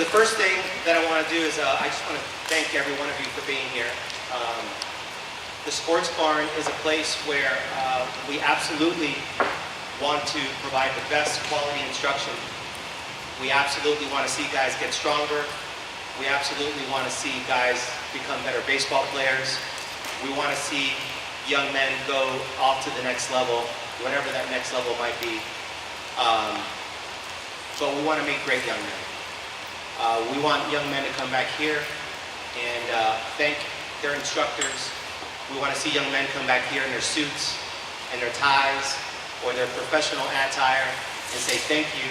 the first thing that I want to do is I just want to thank every one of you for being here. The Sports Barn is a place where we absolutely want to provide the best quality instruction. We absolutely want to see guys get stronger. We absolutely want to see guys become better baseball players. We want to see young men go off to the next level, whatever that next level might be. But we want to make great young men. We want young men to come back here and thank their instructors. We want to see young men come back here in their suits and their ties or their professional attire and say thank you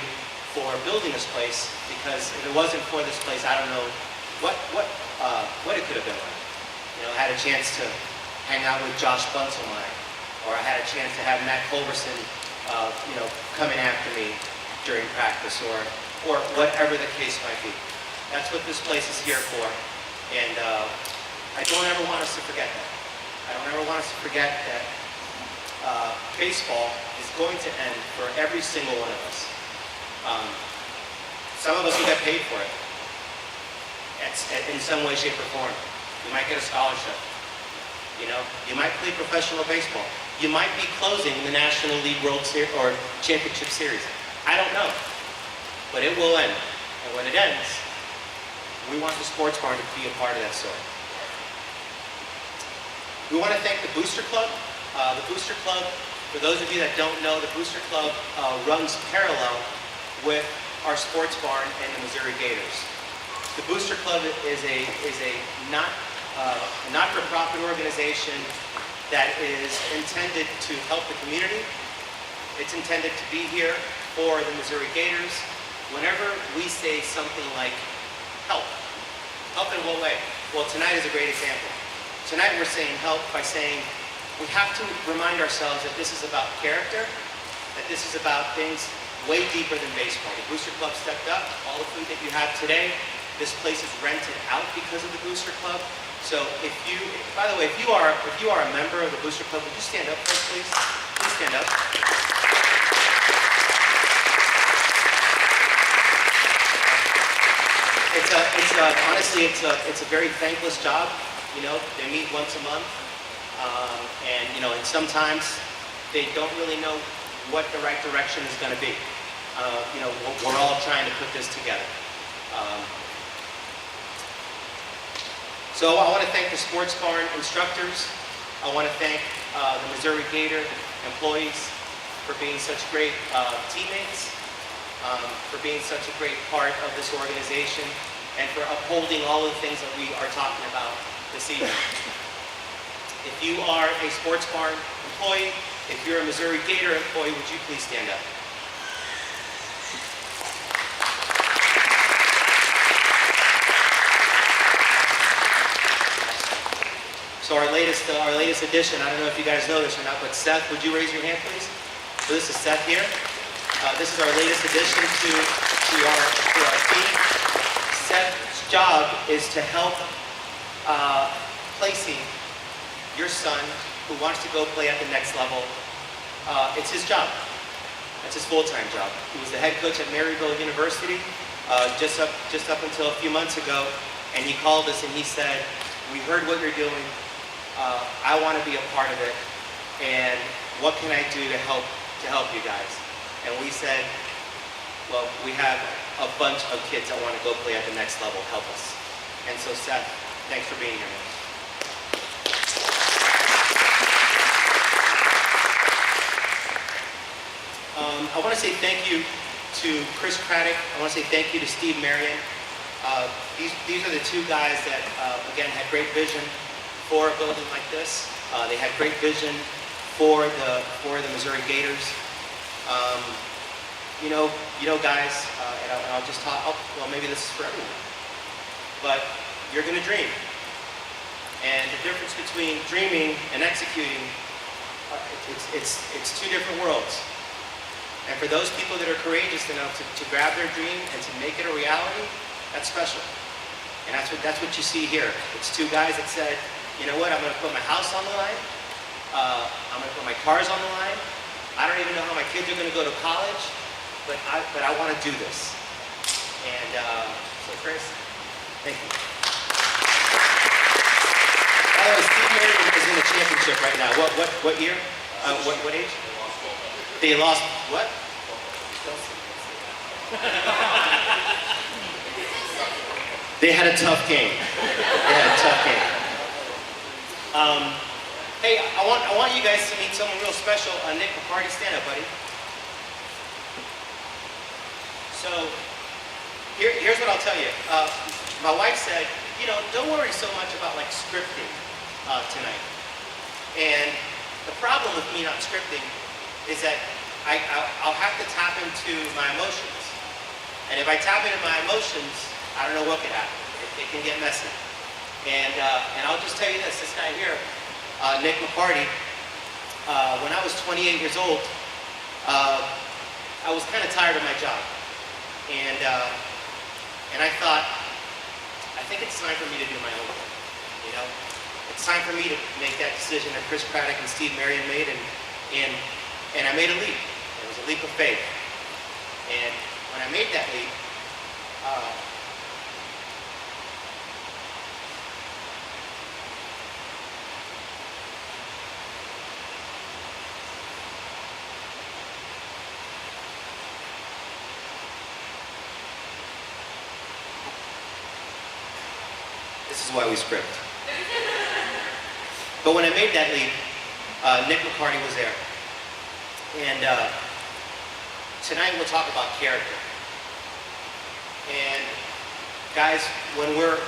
for building this place, because if it wasn't for this place, I don't know what it could have been like. You know, I had a chance to hang out with Josh Bunselmeyer, or I had a chance to have Matt Culberson, coming after me during practice, or whatever the case might be. That's what this place is here for, and I don't ever want us to forget that. I don't ever want us to forget that baseball is going to end for every single one of us. Some of us will get paid for it in some way, shape, or form. You might get a scholarship. You know, you might play professional baseball. You might be closing the National League World Series or Championship Series. I don't know, but it will end. And when it ends, we want the Sports Barn to be a part of that story. We want to thank the Booster Club. The Booster Club, for those of you that don't know, the Booster Club runs parallel with our Sports Barn and the Missouri Gators. The Booster Club is a not-for-profit organization that is intended to help the community. It's intended to be here for the Missouri Gators. Whenever we say something like help in what way? Well, tonight is a great example. Tonight we're saying help by saying we have to remind ourselves that this is about character, that this is about things way deeper than baseball. The Booster Club stepped up. All the food that you have today, this place is rented out because of the Booster Club. So by the way, if you are a member of the Booster Club, would you stand up first, please? Please stand up. Honestly, it's a very thankless job. You know, they meet once a month, and sometimes they don't really know what the right direction is going to be. We're all trying to put this together. So I want to thank the Sports Barn instructors. I want to thank the Missouri Gator employees for being such great teammates, for being such a great part of this organization, and for upholding all of the things that we are talking about this evening. If you are a Sports Barn employee, if you're a Missouri Gator employee, would you please stand up? So our latest addition, I don't know if you guys know this or not, but Seth, would you raise your hand, please? So this is Seth here. This is our latest addition to our team. Seth's job is to help placing your son who wants to go play at the next level. It's his job. That's his full-time job. He was the head coach at Maryville University just up until a few months ago, and he called us and he said, "We heard what you're doing. I want to be a part of it, and what can I do to help you guys?" And we said, "Well, we have a bunch of kids that want to go play at the next level. Help us." And so, Seth, thanks for being here, man. I want to say thank you to Chris Craddock. I want to say thank you to Steve Marion. These are the two guys that, again, had great vision for a building like this. They had great vision for the Missouri Gators. Guys, and I'll just talk. Well, maybe this is for everyone, but you're going to dream, and the difference between dreaming and executing, it's two different worlds. And for those people that are courageous enough to grab their dream and to make it a reality, that's special. And that's what you see here. It's two guys that said, you know what, I'm going to put my house on the line. I'm going to put my cars on the line. I don't even know how my kids are going to go to college, but I want to do this. And so So Chris, thank you. By the way, Steve Marion is in the championship right now. What year? What age? They lost what? They had a tough game. Hey, I want you guys to meet someone real special. Nick McCarty, stand up, buddy. So, here's what I'll tell you. My wife said, you know, don't worry so much about like scripting tonight. And the problem with me not scripting is that I'll have to tap into my emotions. And if I tap into my emotions, I don't know what could happen. It can get messy. And I'll just tell you this guy here, Nick McCarty, when I was 28 years old, I was kind of tired of my job. And I thought, I think it's time for me to do my own thing, you know? It's time for me to make that decision that Chris Craddock and Steve Marion made, and I made a leap. It was a leap of faith. And when I made that leap, this is why we script. But when I made that leap, Nick McCarty was there. And tonight we'll talk about character. And guys, when we're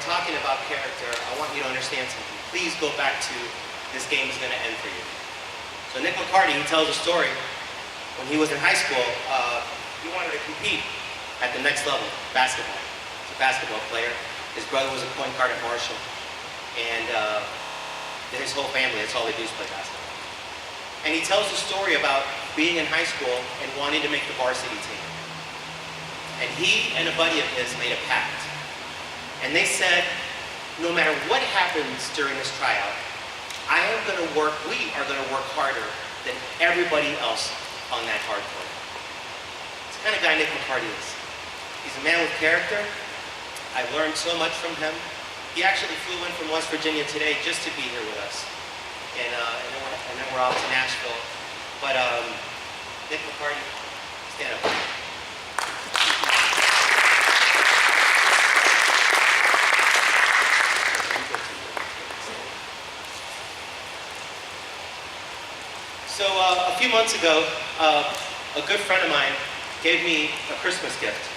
talking about character, I want you to understand something. Please go back to this game is going to end for you. So Nick McCarty, he tells a story. When he was in high school, he wanted to compete at the next level, basketball. He's a basketball player. His brother was a point guard at Marshall. And his whole family, that's all they do is play basketball. And he tells a story about being in high school and wanting to make the varsity team. And he and a buddy of his made a pact. And they said, no matter what happens during this tryout, we are going to work harder than everybody else on that hard court. It's the kind of guy Nick McCarty is. He's a man with character. I learned so much from him. He actually flew in from West Virginia today just to be here with us. And then we're off to Nashville. But Nick McCarty, stand up. So a few months ago, a good friend of mine gave me a Christmas gift.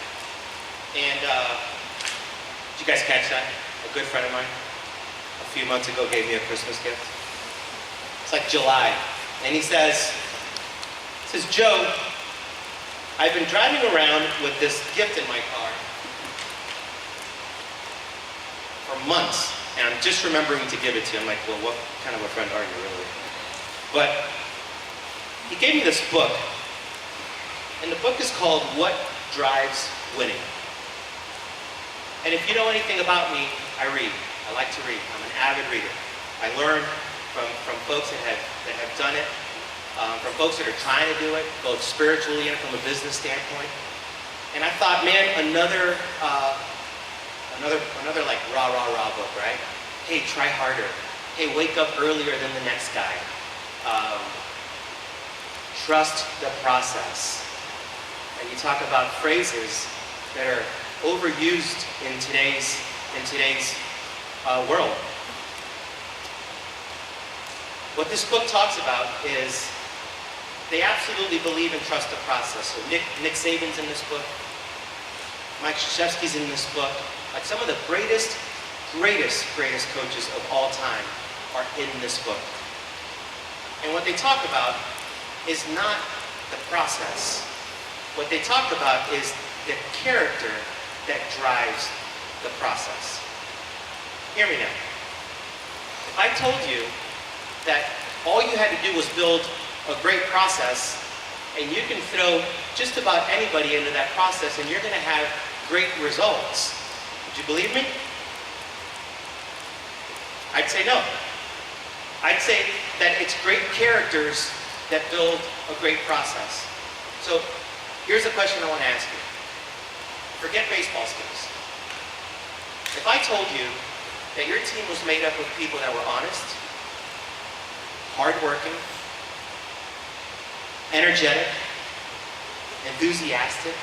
And did you guys catch that? A good friend of mine a few months ago gave me a Christmas gift. It's like July. And he says, Joe, I've been driving around with this gift in my car for months, and I'm just remembering to give it to you. I'm like, well, what kind of a friend are you, really? But he gave me this book, and the book is called What Drives Winning. And if you know anything about me, I read. I like to read. I'm an avid reader. I learn from folks that have done it, from folks that are trying to do it, both spiritually and from a business standpoint. And I thought, man, another like rah book, right? Hey, try harder. Hey, wake up earlier than the next guy. Trust the process. And you talk about phrases that are overused in today's world. What this book talks about is they absolutely believe and trust the process. So Nick Saban's in this book. Mike Krzyzewski's in this book. Like some of the greatest coaches of all time are in this book. And what they talk about is not the process. What they talk about is the character that drives the process. Hear me now. If I told you that all you had to do was build a great process, and you can throw just about anybody into that process and you're going to have great results, would you believe me? I'd say no. I'd say that it's great characters that build a great process. So here's a question I want to ask you. Forget baseball skills. If I told you that your team was made up of people that were honest, hardworking, energetic, enthusiastic,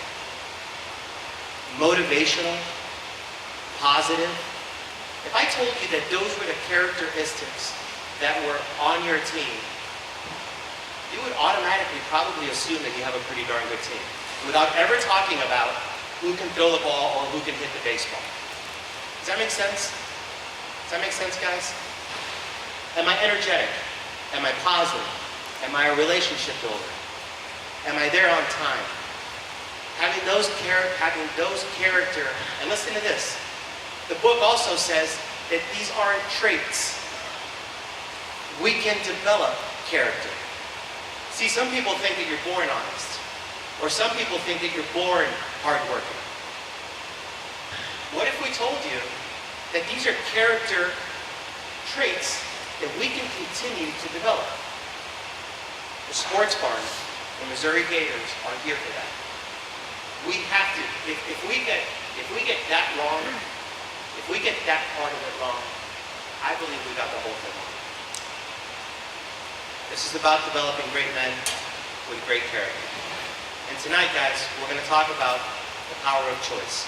motivational, positive, if I told you that those were the characteristics that were on your team, you would automatically probably assume that you have a pretty darn good team, without ever talking about who can throw the ball or who can hit the baseball. Does that make sense? Does that make sense, guys? Am I energetic? Am I positive? Am I a relationship builder? Am I there on time? Having those character, and listen to this. The book also says that these aren't traits. We can develop character. See, some people think that you're born honest, or some people think that you're born hardworking. What if we told you that these are character traits that we can continue to develop? The sports barn, the Missouri Gators are here for that. We have to. If we get that wrong, if we get that part of it wrong, I believe we got the whole thing wrong. This is about developing great men with great character. And tonight, guys, we're going to talk about the power of choice.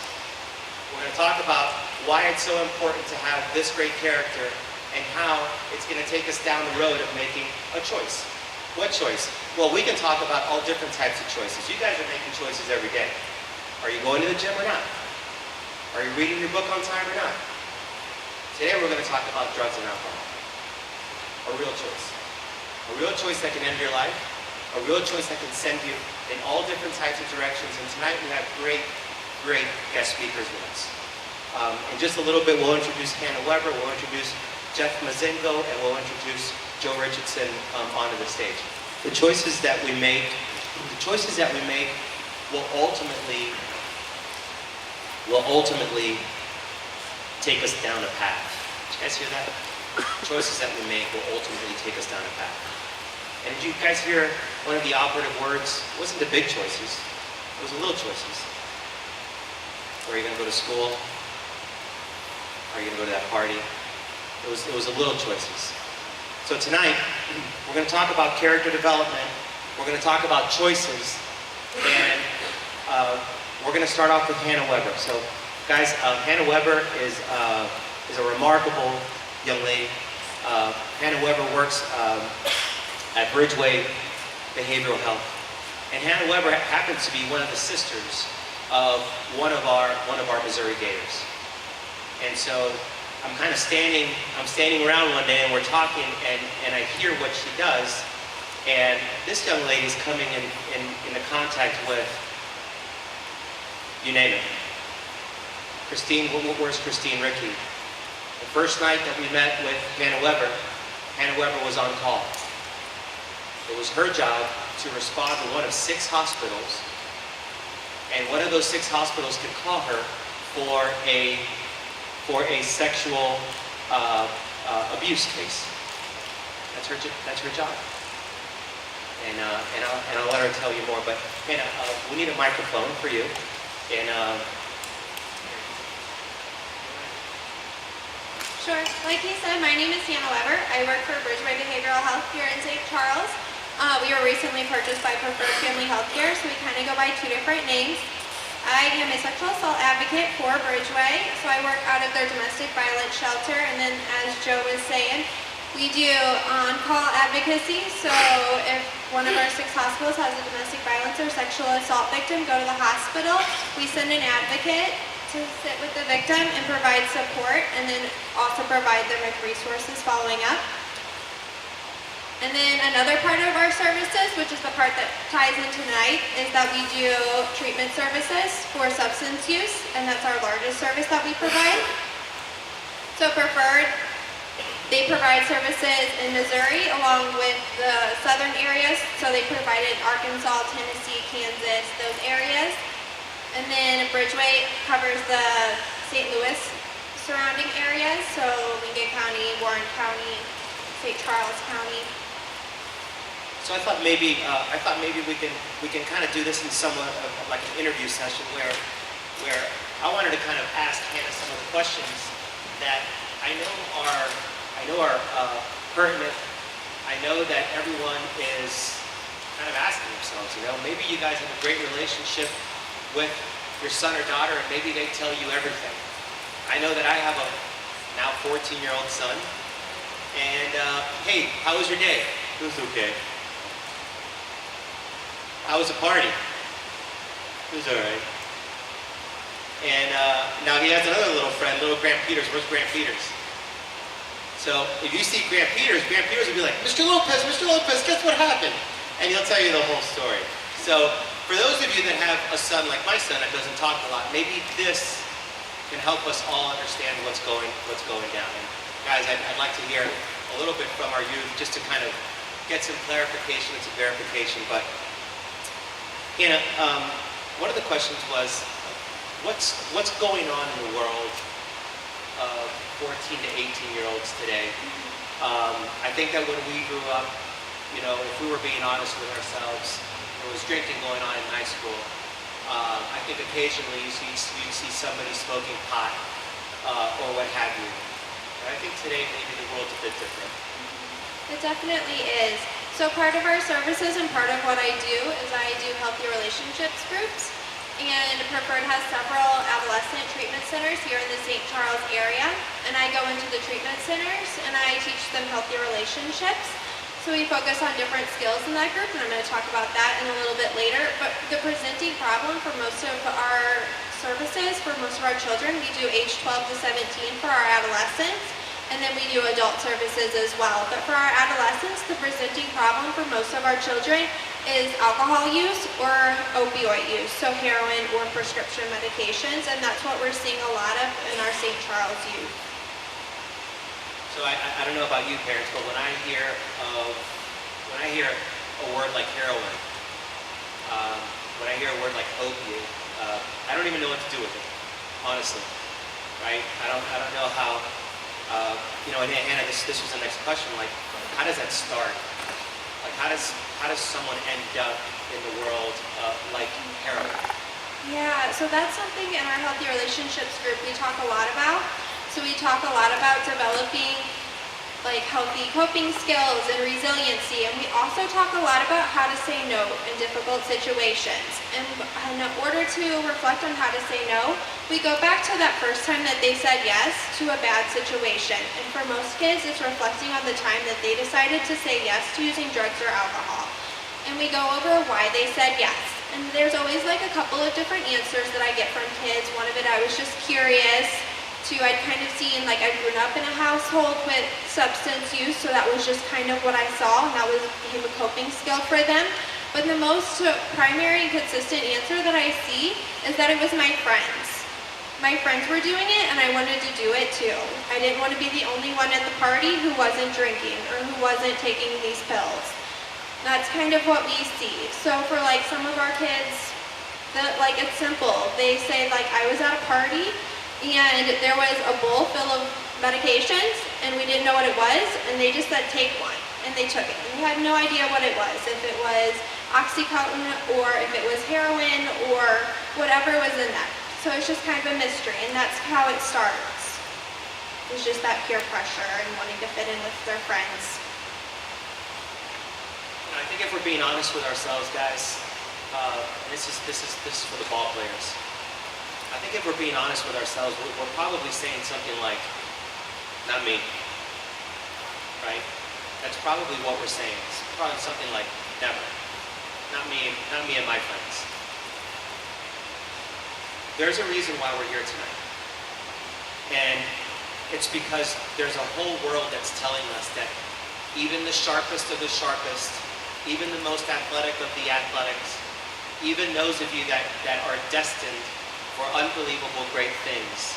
We're going to talk about why it's so important to have this great character and how it's going to take us down the road of making a choice. What choice? Well, we can talk about all different types of choices. You guys are making choices every day. Are you going to the gym or not? Are you reading your book on time or not? Today we're going to talk about drugs and alcohol. A real choice. A real choice that can end your life. A real choice that can send you in all different types of directions. And tonight we have great guest speakers with us. In just a little bit, we'll introduce Hannah Weber, we'll introduce Jeff Mazingo, and we'll introduce Joe Richardson onto the stage. The choices that we make will ultimately take us down a path. Did you guys hear that? The choices that we make will ultimately take us down a path. And did you guys hear one of the operative words? It wasn't the big choices, it was the little choices. Where are you going to go to school? Are you going to go to that party? It was the little choices. So tonight, we're going to talk about character development. We're going to talk about choices. And we're going to start off with Hannah Weber. So guys, Hannah Weber is a remarkable young lady. Hannah Weber works at Bridgeway Behavioral Health. And Hannah Weber happens to be one of the sisters of one of our Missouri Gators. And so I'm standing around one day and we're talking and I hear what she does, and this young lady's coming into contact with, you name it. Christine, where's Christine Rickey? The first night that we met with Hannah Weber was on call. It was her job to respond to one of 6 hospitals, and one of those 6 hospitals could call her for a sexual abuse case. That's her job. And I'll let her tell you more. But Hannah, we need a microphone for you. And Sure. Like he said, my name is Hannah Weber. I work for Bridgeway Behavioral Health here in St. Charles. We were recently purchased by Preferred Family Healthcare, so we kind of go by 2 different names. I am a sexual assault advocate for Bridgeway, so I work out of their domestic violence shelter, and then as Joe was saying, we do on-call advocacy, so if one of our 6 hospitals has a domestic violence or sexual assault victim go to the hospital, we send an advocate to sit with the victim and provide support, and then also provide them with resources following up. And then another part of our services, which is the part that ties in tonight, is that we do treatment services for substance use, and that's our largest service that we provide. So Preferred, they provide services in Missouri along with the southern areas, so they provided Arkansas, Tennessee, Kansas, those areas. And then Bridgeway covers the St. Louis surrounding areas, so Lincoln County, Warren County, St. Charles County. so I thought maybe we can kind of do this in somewhat of like an interview session where I wanted to kind of ask Hannah some of the questions that I know are pertinent. I know that everyone is kind of asking themselves, maybe you guys have a great relationship with your son or daughter, and maybe they tell you everything. I know that I have a now 14-year-old son, and hey, how was your day? It was okay. How was the party? It was all right. And now he has another little friend, little Grant Peters. Where's Grant Peters? So if you see Grant Peters will be like, Mr. Lopez, guess what happened? And he'll tell you the whole story. So for those of you that have a son like my son that doesn't talk a lot, maybe this can help us all understand what's going down. And guys, I'd like to hear a little bit from our youth just to kind of get some clarification and some verification. But Hannah, one of the questions was, what's going on in the world of 14 to 18-year-olds today? I think that when we grew up, if we were being honest with ourselves, there was drinking going on in high school. I think occasionally you'd see somebody smoking pot or what have you. But I think today maybe the world's a bit different. It definitely is. So part of our services and part of what I do is I do healthy relationships groups. And Preferred has several adolescent treatment centers here in the St. Charles area. And I go into the treatment centers and I teach them healthy relationships. So we focus on different skills in that group, and I'm going to talk about that in a little bit later. But the presenting problem for most of our services, for most of our children, we do age 12 to 17 for our adolescents, and then we do adult services as well. But for our adolescents, the presenting problem for most of our children is alcohol use or opioid use, so heroin or prescription medications, and that's what we're seeing a lot of in our St. Charles youth. So I don't know about you parents, but when I hear a word like heroin, when I hear a word like opiate, I don't even know what to do with it, honestly, right? I don't know how, and Hannah, this was the next question, like, how does that start? Like, how does someone end up in the world like heroin? Yeah, so that's something in our Healthy Relationships group we talk a lot about. So we talk a lot about developing like healthy coping skills and resiliency, and we also talk a lot about how to say no in difficult situations. And in order to reflect on how to say no, we go back to that first time that they said yes to a bad situation. And for most kids, it's reflecting on the time that they decided to say yes to using drugs or alcohol. And we go over why they said yes. And there's always like a couple of different answers that I get from kids. One of it, I was just curious. Two, I'd kind of seen, like, I'd grown up in a household with substance use, so that was just kind of what I saw, and that became a coping skill for them. But the most primary and consistent answer that I see is that it was my friends. My friends were doing it, and I wanted to do it too. I didn't want to be the only one at the party who wasn't drinking or who wasn't taking these pills. That's kind of what we see. So for, like, some of our kids, it's simple. They say, like, I was at a party, and there was a bowl full of medications, and we didn't know what it was, and they just said, take one, and they took it. And we had no idea what it was, if it was Oxycontin, or if it was heroin, or whatever was in that. So it's just kind of a mystery, and that's how it starts. It's just that peer pressure and wanting to fit in with their friends. I think if we're being honest with ourselves, guys, this is for the ball players. I think if we're being honest with ourselves, we're probably saying something like, not me, right? That's probably what we're saying. It's probably something like, never. Not me and my friends. There's a reason why we're here tonight. And it's because there's a whole world that's telling us that even the sharpest of the sharpest, even the most athletic of the athletics, even those of you that are destined for unbelievable great things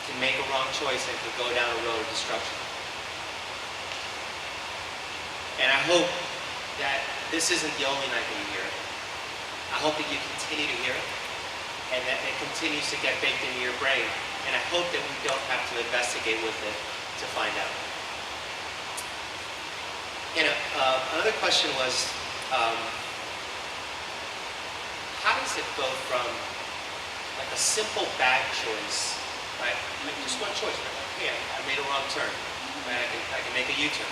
can make a wrong choice and can go down a road of destruction. And I hope that this isn't the only night that you hear it. I hope that you continue to hear it and that it continues to get baked into your brain. And I hope that we don't have to investigate with it to find out. And another question was, how does it go from like a simple bad choice, right? Make just one choice. Like, okay, I made a wrong turn. Right? I can make a U-turn.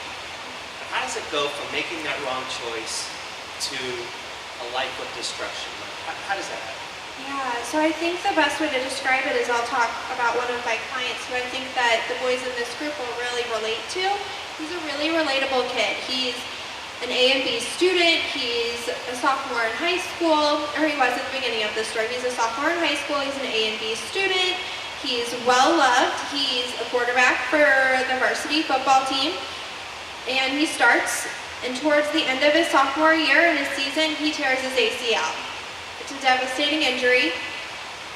But how does it go from making that wrong choice to a life of destruction? Like, how does that happen? Yeah, so I think the best way to describe it is I'll talk about one of my clients who I think that the boys in this group will really relate to. He's a really relatable kid. He's an A and B student. He's a sophomore in high school, or he was at the beginning of this story. He's a sophomore in high school. He's an A and B student. He's well loved. He's a quarterback for the varsity football team. And he starts, and towards the end of his sophomore year in his season, he tears his ACL. It's a devastating injury.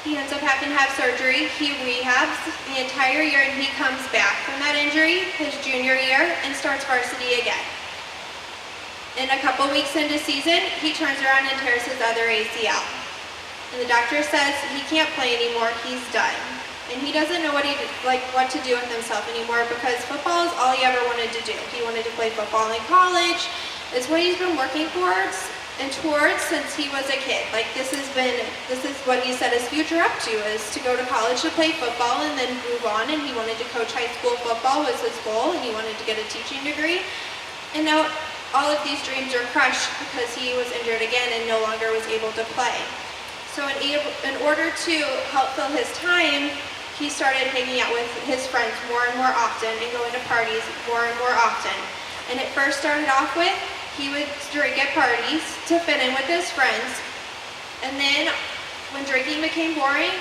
He ends up having to have surgery. He rehabs the entire year and he comes back from that injury his junior year and starts varsity again. And a couple weeks into season, he turns around and tears his other ACL. And the doctor says he can't play anymore, he's done. And he doesn't know what to do with himself anymore because football is all he ever wanted to do. He wanted to play football in college. It's what he's been working towards since he was a kid. Like this is what he set his future up to, is to go to college to play football and then move on, and he wanted to coach high school football was his goal, and he wanted to get a teaching degree. And now all of these dreams are crushed because he was injured again and no longer was able to play. So in order to help fill his time, he started hanging out with his friends more and more often and going to parties more and more often. And it first started off with he would drink at parties to fit in with his friends. And then when drinking became boring,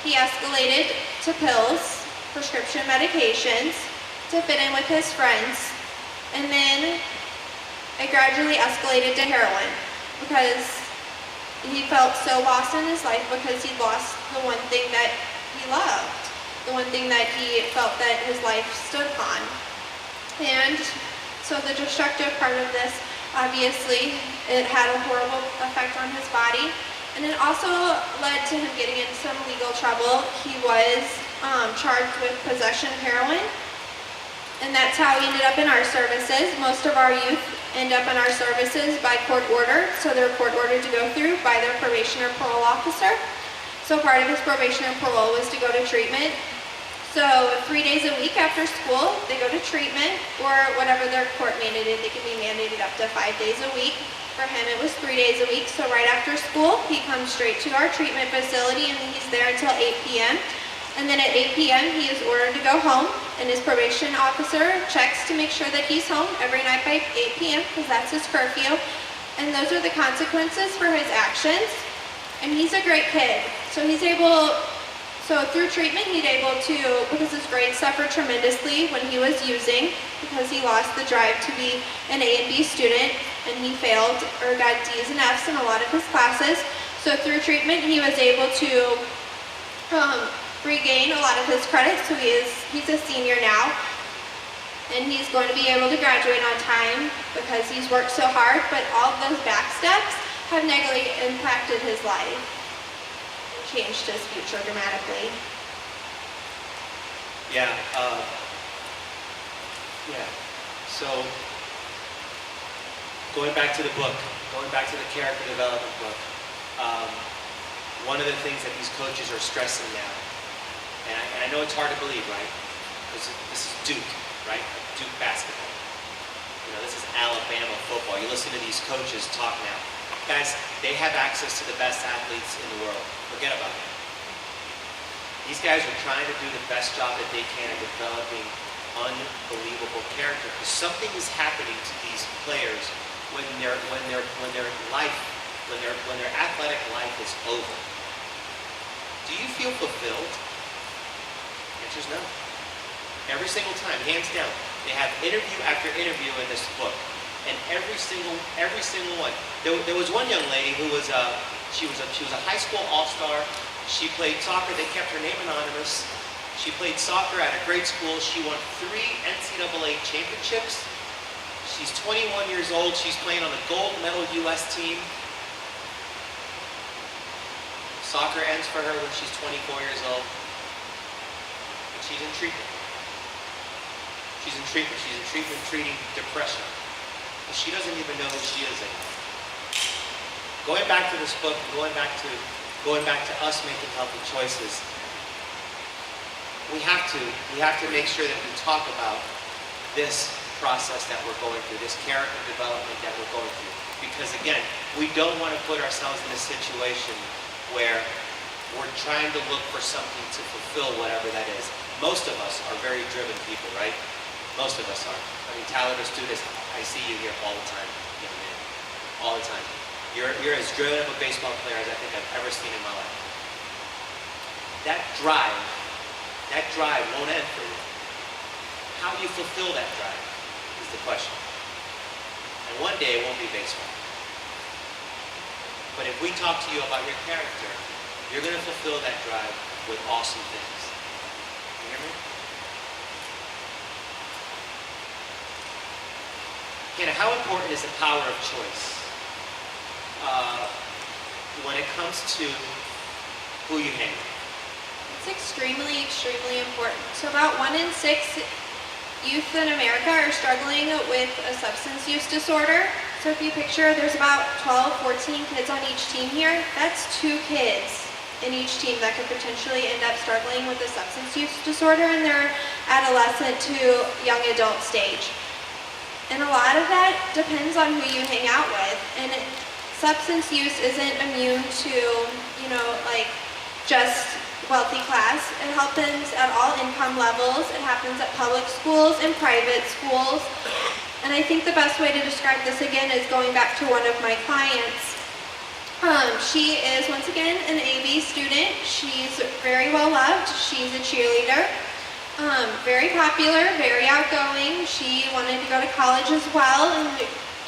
he escalated to pills, prescription medications, to fit in with his friends. And then it gradually escalated to heroin because he felt so lost in his life because he lost the one thing that he loved, the one thing that he felt that his life stood upon. And so the destructive part of this, obviously, it had a horrible effect on his body. And it also led to him getting into some legal trouble. He was charged with possession of heroin. And that's how he ended up in our services. Most of our youth end up in our services by court order. So they're court ordered to go through by their probation or parole officer. So part of his probation or parole was to go to treatment. So 3 days a week after school, they go to treatment, or whatever their court mandated. They can be mandated up to 5 days a week. For him, it was 3 days a week. So right after school, he comes straight to our treatment facility, and he's there until 8 p.m. And then at 8 p.m., he is ordered to go home, and his probation officer checks to make sure that he's home every night by 8 p.m. because that's his curfew. And those are the consequences for his actions. And he's a great kid. So through treatment, he's able to, because his grades suffered tremendously when he was using, because he lost the drive to be an A and B student, and he failed or got D's and F's in a lot of his classes. So through treatment, he was able to regain a lot of his credits. So he's a senior now, and he's going to be able to graduate on time because he's worked so hard, but all of those back steps have negatively impacted his life. Changed his future dramatically. Yeah. So going back to the book, going back to the character development book, one of the things that these coaches are stressing now, and I know it's hard to believe, right? Because this is Duke, right? Duke basketball. This is Alabama football. You listen to these coaches talk now. Guys, they have access to the best athletes in the world. Forget about it. These guys are trying to do the best job that they can at developing unbelievable character. Because something is happening to these players when their athletic life is over. Do you feel fulfilled? The answer is no. Every single time, hands down. They have interview after interview in this book. And every single one. There was one young lady who was she was a high school all-star. She played soccer. They kept her name anonymous. She played soccer at a great school. She won 3 NCAA championships. She's 21 years old. She's playing on the gold medal U.S. team. Soccer ends for her when she's 24 years old. And she's in treatment. She's in treatment treating depression. She doesn't even know who she is anymore. Going back to this book, going back to going back to us making healthy choices, we have to make sure that we talk about this process that we're going through, this character development that we're going through. Because again, we don't want to put ourselves in a situation where we're trying to look for something to fulfill whatever that is. Most of us are very driven people, right? Most of us are. I mean, Tyler, let's do this. I see you here all the time, young man. All the time. You're as driven of a baseball player as I think I've ever seen in my life. That drive won't end for you. How do you fulfill that drive is the question. And one day it won't be baseball. But if we talk to you about your character, you're going to fulfill that drive with awesome things. You hear me? Hannah, how important is the power of choice when it comes to who you hang with? It's extremely, extremely important. So about 1 in 6 youth in America are struggling with a substance use disorder. So if you picture, there's about 12, 14 kids on each team here. That's 2 kids in each team that could potentially end up struggling with a substance use disorder in their adolescent to young adult stage. And a lot of that depends on who you hang out with. And substance use isn't immune to, just wealthy class. It happens at all income levels. It happens at public schools and private schools. And I think the best way to describe this again is going back to one of my clients. She is, once again, an AB student. She's very well loved. She's a cheerleader. Very popular, very outgoing. She wanted to go to college as well and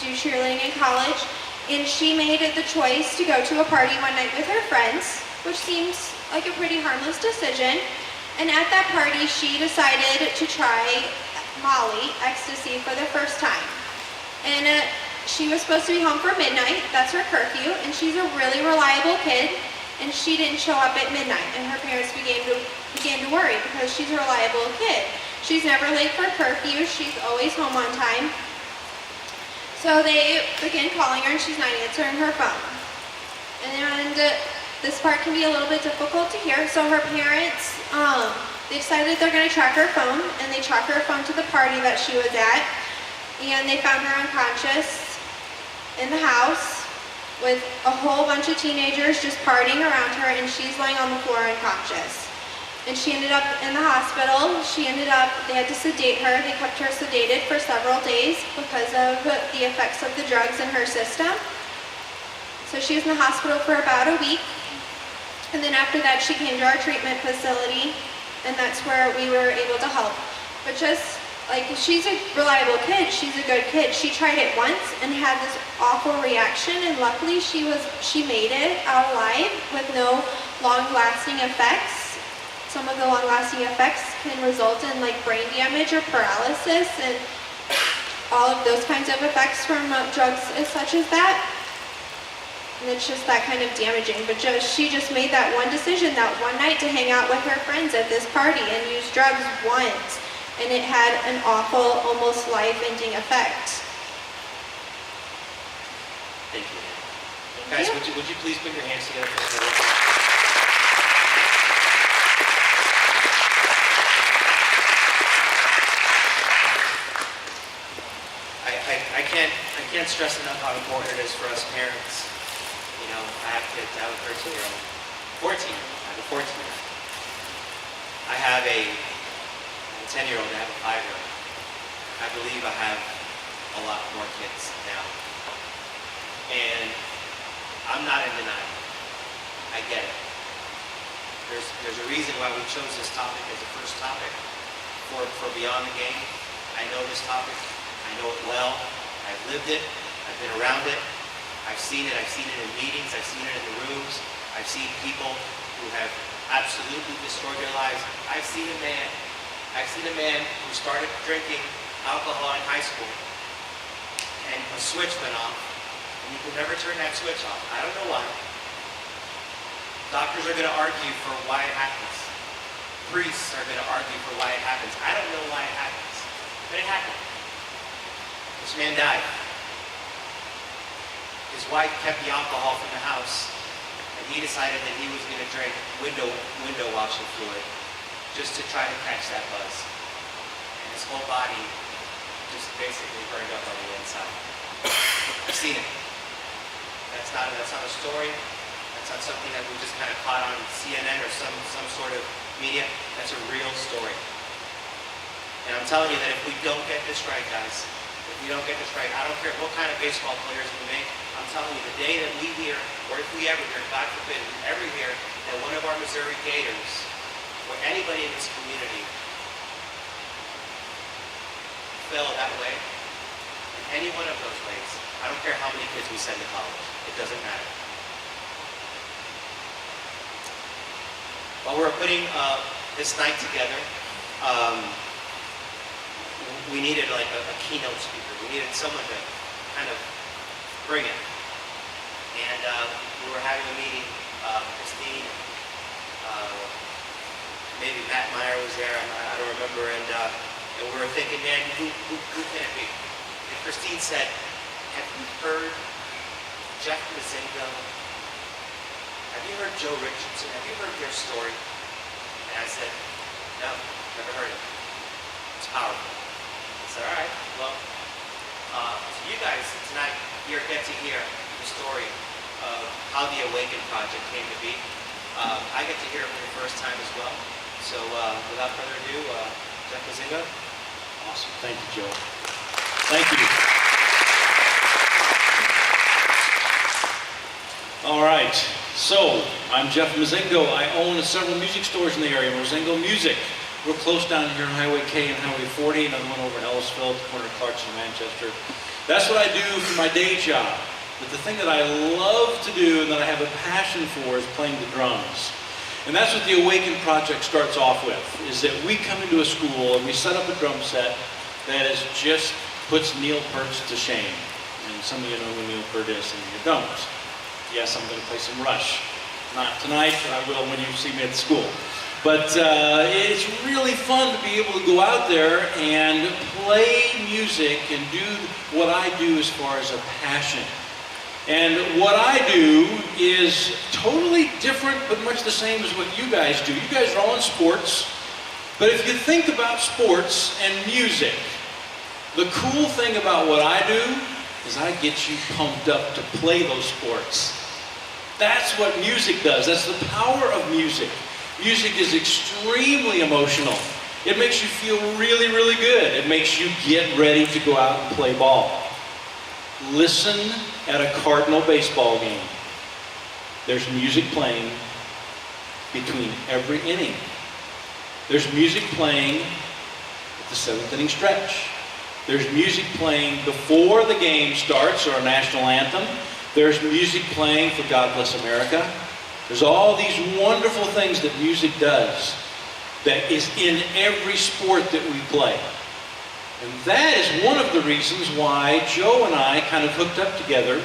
do cheerleading in college. And she made the choice to go to a party one night with her friends, which seems like a pretty harmless decision. And at that party, she decided to try Molly, ecstasy, for the first time. And she was supposed to be home for midnight. That's her curfew. And she's a really reliable kid. And she didn't show up at midnight. And her parents began to worry because she's a reliable kid. She's never late for curfew. She's always home on time. So they began calling her and she's not answering her phone. And this part can be a little bit difficult to hear. So her parents, they decided they're going to track her phone, and they tracked her phone to the party that she was at. And they found her unconscious in the house with a whole bunch of teenagers just partying around her, and she's laying on the floor unconscious. And she ended up in the hospital. They had to sedate her. They kept her sedated for several days because of the effects of the drugs in her system. So she was in the hospital for about a week. And then after that, she came to our treatment facility, and that's where we were able to help. But just like, she's a reliable kid, she's a good kid. She tried it once and had this awful reaction, and luckily she made it out alive with no long-lasting effects. Some of the long-lasting effects can result in like brain damage or paralysis and all of those kinds of effects from drugs such as that. And it's just that kind of damaging. But she just made that one decision that one night to hang out with her friends at this party and use drugs once. And it had an awful, almost life-ending effect. Thank you. Thank Guys, you. would you please put your hands together for the I can't stress enough how important it is for us parents. I have kids. I have a 13-year-old, 14. I have a 14-year-old. I have a 10-year-old. I have a 5-year-old. I believe I have a lot more kids now. And I'm not in denial. I get it. There's a reason why we chose this topic as the first topic for Beyond the Game. I know this topic. I know it well. I've lived it. I've been around it. I've seen it. I've seen it in meetings. I've seen it in the rooms. I've seen people who have absolutely destroyed their lives. I've seen a man who started drinking alcohol in high school, and a switch went off, and he could never turn that switch off. I don't know why. Doctors are going to argue for why it happens. Priests are going to argue for why it happens. I don't know why it happens, but it happened. This man died. His wife kept the alcohol from the house, and he decided that he was going to drink window washing fluid just to try to catch that buzz. And his whole body just basically burned up on the inside. I've seen it. That's not a story. That's not something that we just kind of caught on CNN or some sort of media. That's a real story. And I'm telling you that if we don't get this right, guys, if we don't get this right, I don't care what kind of baseball players we make, I'm telling you, the day that we hear, or if we ever hear, God forbid, if we ever hear that one of our Missouri Gators, or anybody in this community, fell that way, in any one of those ways, I don't care how many kids we send to college. It doesn't matter. While we're putting this night together, we needed like a keynote speaker. We needed someone to kind of bring it. And we were having a meeting, Christine, maybe Matt Meyer was there, I don't remember, and we were thinking, man, who can it be? And Christine said, have you heard Jeff Mazingo? Have you heard Joe Richardson? Have you heard their story? And I said, no, never heard it. It's powerful. I said, all right, well, so you guys tonight here get to hear the story of how the Awaken Project came to be. I get to hear it for the first time as well. So without further ado, Jeff Mazingo. Awesome. Thank you, Joe. Thank you. All right. So, I'm Jeff Mazingo. I own several music stores in the area. Mazingo Music. We're close down here on Highway K and Highway 40. Another one over in Ellisville, the corner of Clarkson and Manchester. That's what I do for my day job. But the thing that I love to do and that I have a passion for is playing the drums. And that's what the Awaken Project starts off with, is that we come into a school and we set up a drum set that is just puts Neil Peart to shame. And some of you know who Neil Peart is, some of you don't. Yes, I'm going to play some Rush. Not tonight, but I will when you see me at school. But it's really fun to be able to go out there and play music and do what I do as far as a passion. And what I do is totally different, but much the same as what you guys do. You guys are all in sports, but if you think about sports and music, the cool thing about what I do is I get you pumped up to play those sports. That's what music does. That's the power of music. Music is extremely emotional. It makes you feel really, really good. It makes you get ready to go out and play ball. Listen at a Cardinal baseball game. There's music playing between every inning. There's music playing at the 7th inning stretch. There's music playing before the game starts, or a national anthem. There's music playing for God Bless America. There's all these wonderful things that music does that is in every sport that we play. And that is one of the reasons why Joe and I kind of hooked up together.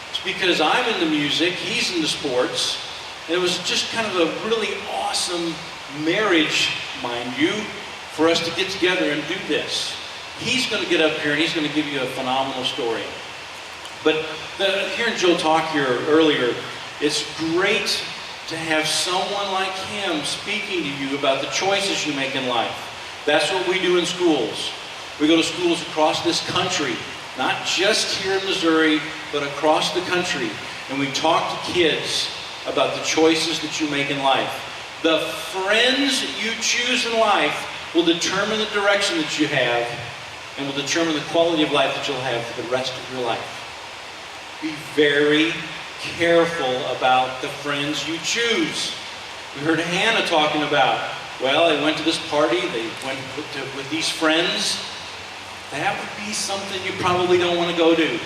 It's because I'm into music, he's into sports, and it was just kind of a really awesome marriage, mind you, for us to get together and do this. He's going to get up here and he's going to give you a phenomenal story. But hearing Joe talk here earlier, it's great to have someone like him speaking to you about the choices you make in life. That's what we do in schools. We go to schools across this country, not just here in Missouri, but across the country. And we talk to kids about the choices that you make in life. The friends you choose in life will determine the direction that you have and will determine the quality of life that you'll have for the rest of your life. Be very careful about the friends you choose. We heard Hannah talking about, well, they went to this party, they went with these friends. That would be something you probably don't want to go to,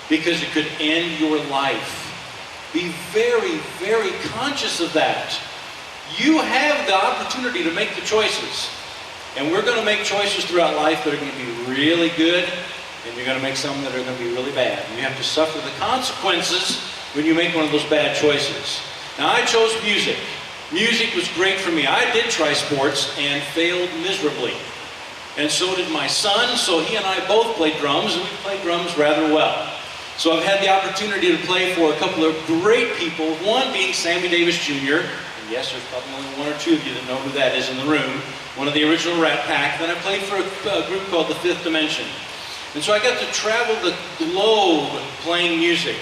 because it could end your life. Be very, very conscious of that. You have the opportunity to make the choices. And we're going to make choices throughout life that are going to be really good, and you're going to make some that are going to be really bad. And you have to suffer the consequences when you make one of those bad choices. Now, I chose music. Music was great for me. I did try sports and failed miserably. And so did my son, so he and I both played drums, and we played drums rather well. So I've had the opportunity to play for a couple of great people, one being Sammy Davis Jr., and yes, there's probably only one or two of you that know who that is in the room, one of the original Rat Pack. Then I played for a group called the Fifth Dimension. And so I got to travel the globe playing music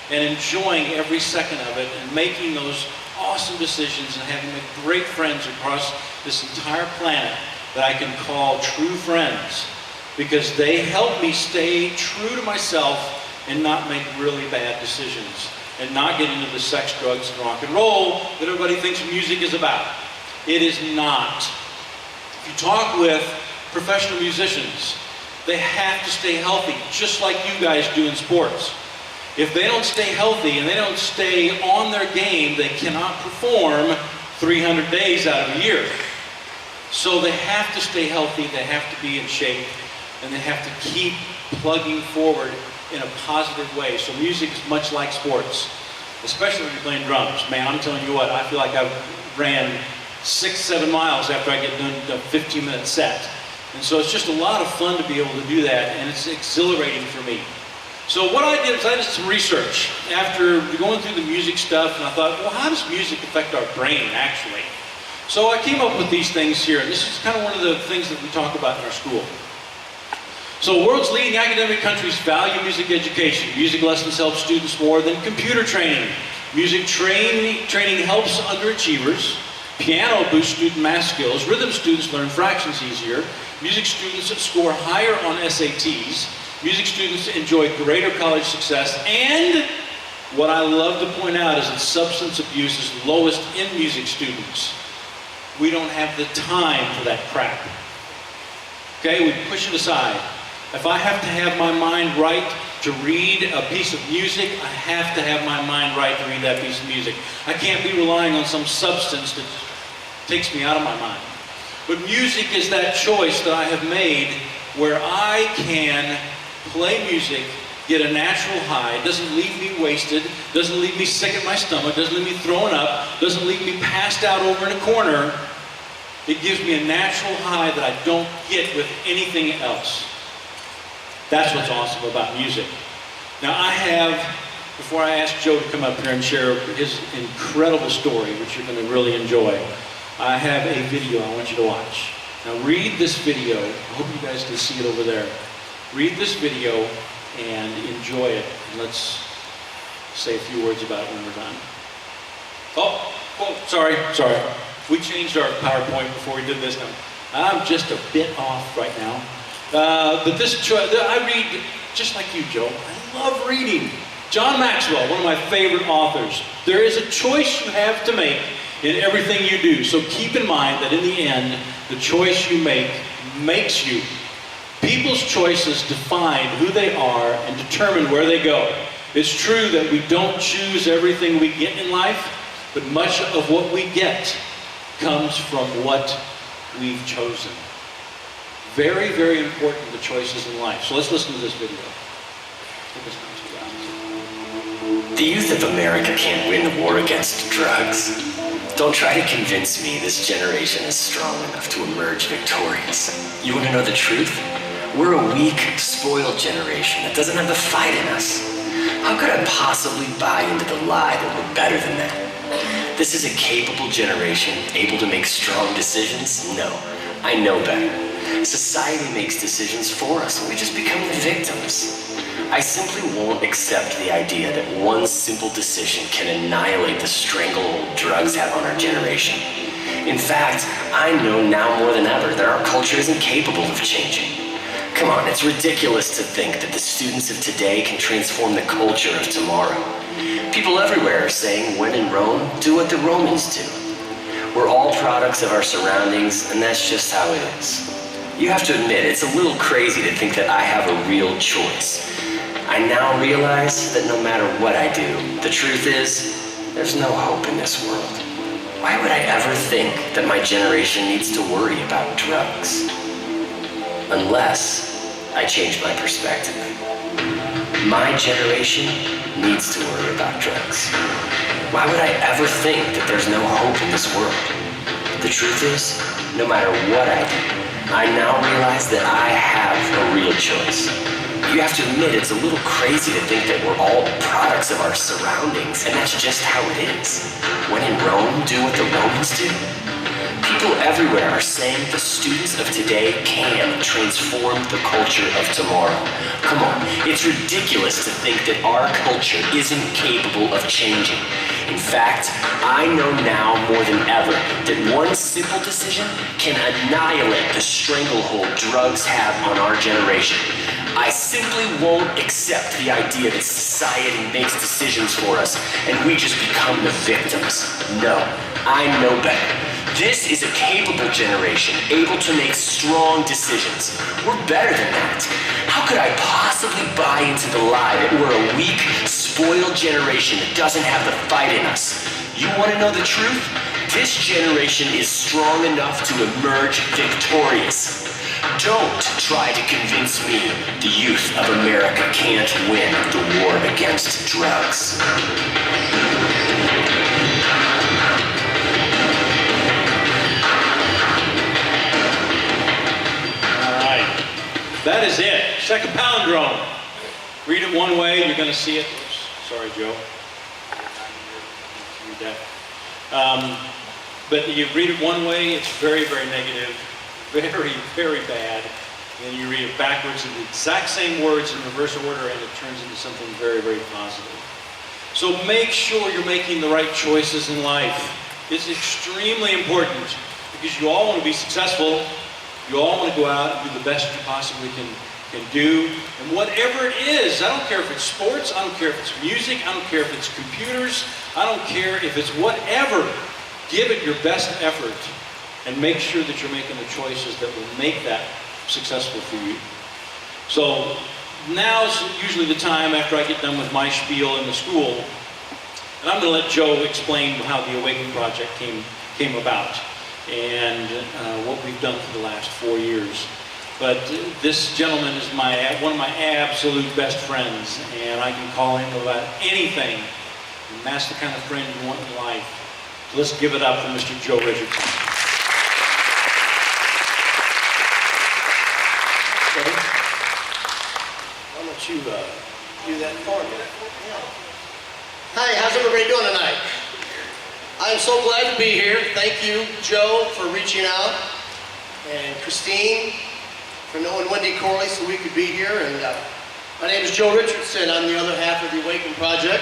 and enjoying every second of it and making those awesome decisions and having made great friends across this entire planet that I can call true friends, because they help me stay true to myself and not make really bad decisions and not get into the sex, drugs, and rock and roll that everybody thinks music is about. It is not. If you talk with professional musicians, they have to stay healthy, just like you guys do in sports. If they don't stay healthy and they don't stay on their game, they cannot perform 300 days out of a year. So they have to stay healthy, they have to be in shape, and they have to keep plugging forward in a positive way. So music is much like sports, especially when you're playing drums. Man, I'm telling you what, I feel like I ran 6-7 miles after I get done a 15-minute set. And so it's just a lot of fun to be able to do that, and it's exhilarating for me. So what I did is I did some research after going through the music stuff, and I thought, well, how does music affect our brain, actually? So I came up with these things here, and this is kind of one of the things that we talk about in our school. So world's leading academic countries value music education. Music lessons help students more than computer training. Music training helps underachievers. Piano boosts student math skills. Rhythm students learn fractions easier. Music students score higher on SATs. Music students enjoy greater college success. And what I love to point out is that substance abuse is lowest in music students. We don't have the time for that crap. Okay, we push it aside. If I have to have my mind right to read a piece of music, I have to have my mind right to read that piece of music. I can't be relying on some substance that takes me out of my mind. But music is that choice that I have made where I can play music, get a natural high. It doesn't leave me wasted, doesn't leave me sick at my stomach, doesn't leave me throwing up, doesn't leave me passed out over in a corner. It gives me a natural high that I don't get with anything else. That's what's awesome about music. Now I have, before I ask Joe to come up here and share his incredible story, which you're going to really enjoy, I have a video I want you to watch. Now read this video. I hope you guys can see it over there. Read this video and enjoy it. And let's say a few words about it when we're done. Oh, sorry. We changed our PowerPoint before we did this. Now, I'm just a bit off right now. But I read just like you, Joe. I love reading. John Maxwell, one of my favorite authors. There is a choice you have to make in everything you do. So keep in mind that in the end, the choice you make makes you. People's choices define who they are and determine where they go. It's true that we don't choose everything we get in life, but much of what we get comes from what we've chosen. Very, very important, the choices in life. So let's listen to this video. The youth of America can't win the war against drugs. Don't try to convince me this generation is strong enough to emerge victorious. You want to know the truth? We're a weak, spoiled generation that doesn't have the fight in us. How could I possibly buy into the lie that we're better than that? This is a capable generation, able to make strong decisions? No, I know better. Society makes decisions for us, and we just become the victims. I simply won't accept the idea that one simple decision can annihilate the stranglehold drugs have on our generation. In fact, I know now more than ever that our culture isn't capable of changing. Come on, it's ridiculous to think that the students of today can transform the culture of tomorrow. People everywhere are saying, when in Rome, do what the Romans do. We're all products of our surroundings, and that's just how it is. You have to admit, it's a little crazy to think that I have a real choice. I now realize that no matter what I do, the truth is, there's no hope in this world. Why would I ever think that my generation needs to worry about drugs? Unless I change my perspective. My generation needs to worry about drugs. Why would I ever think that there's no hope in this world? The truth is, no matter what I do, I now realize that I have a real choice. you have to admit it's a little crazy to think that we're all products of our surroundings, and that's just how it is. When in Rome, do what the Romans do. People everywhere are saying the students of today can transform the culture of tomorrow. Come on, it's ridiculous to think that our culture isn't capable of changing. In fact, I know now more than ever that one simple decision can annihilate the stranglehold drugs have on our generation. I simply won't accept the idea that society makes decisions for us and we just become the victims. No, I know better. This is a capable generation, able to make strong decisions. We're better than that. How could I possibly buy into the lie that we're a weak, spoiled generation that doesn't have the fight in us? You want to know the truth? This generation is strong enough to emerge victorious. Don't try to convince me the youth of America can't win the war against drugs. That is it. Second palindrome. Read it one way, you're going to see it. Oops, sorry, Joe. Read that. But you read it one way, it's very, very negative, very, very bad. And then you read it backwards in the exact same words in reverse order, and it turns into something very, very positive. So make sure you're making the right choices in life. It's extremely important because you all want to be successful. You all want to go out and do the best you possibly can do. And whatever it is, I don't care if it's sports, I don't care if it's music, I don't care if it's computers, I don't care if it's whatever. Give it your best effort and make sure that you're making the choices that will make that successful for you. So now's usually the time after I get done with my spiel in the school, and I'm going to let Joe explain how the Awaken Project came about and what we've done for the last 4 years. But this gentleman is one of my absolute best friends, and I can call him about anything. And that's the kind of friend you want in life. So let's give it up for Mr. Joe Richardson. Why don't you do that for me? Hi, how's everybody doing tonight? I'm so glad to be here. Thank you, Joe, for reaching out, and Christine for knowing Wendy Corley so we could be here. And my name is Joe Richardson. I'm the other half of the Awaken Project.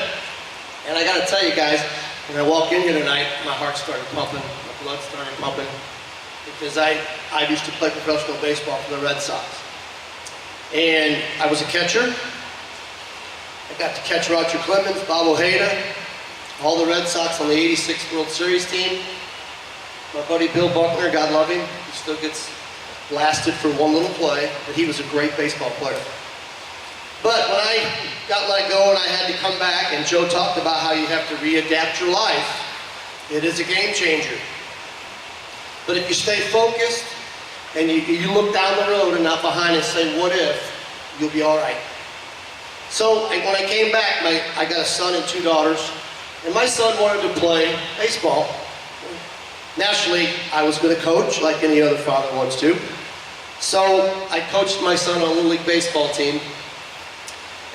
And I got to tell you guys, when I walked in here tonight, my heart started pumping, my blood started pumping, because I used to play professional baseball for the Red Sox. And I was a catcher. I got to catch Roger Clemens, Bob Ojeda, all the Red Sox on the '86 World Series team. My buddy Bill Buckner, God love him, he still gets blasted for one little play, but he was a great baseball player. But when I got let go and I had to come back, and Joe talked about how you have to readapt your life, it is a game changer. But if you stay focused and you look down the road and not behind and say, what if, you'll be all right. So when I came back, I got a son and 2 daughters. And my son wanted to play baseball. Naturally, I was going to coach like any other father wants to. So I coached my son on a Little League baseball team.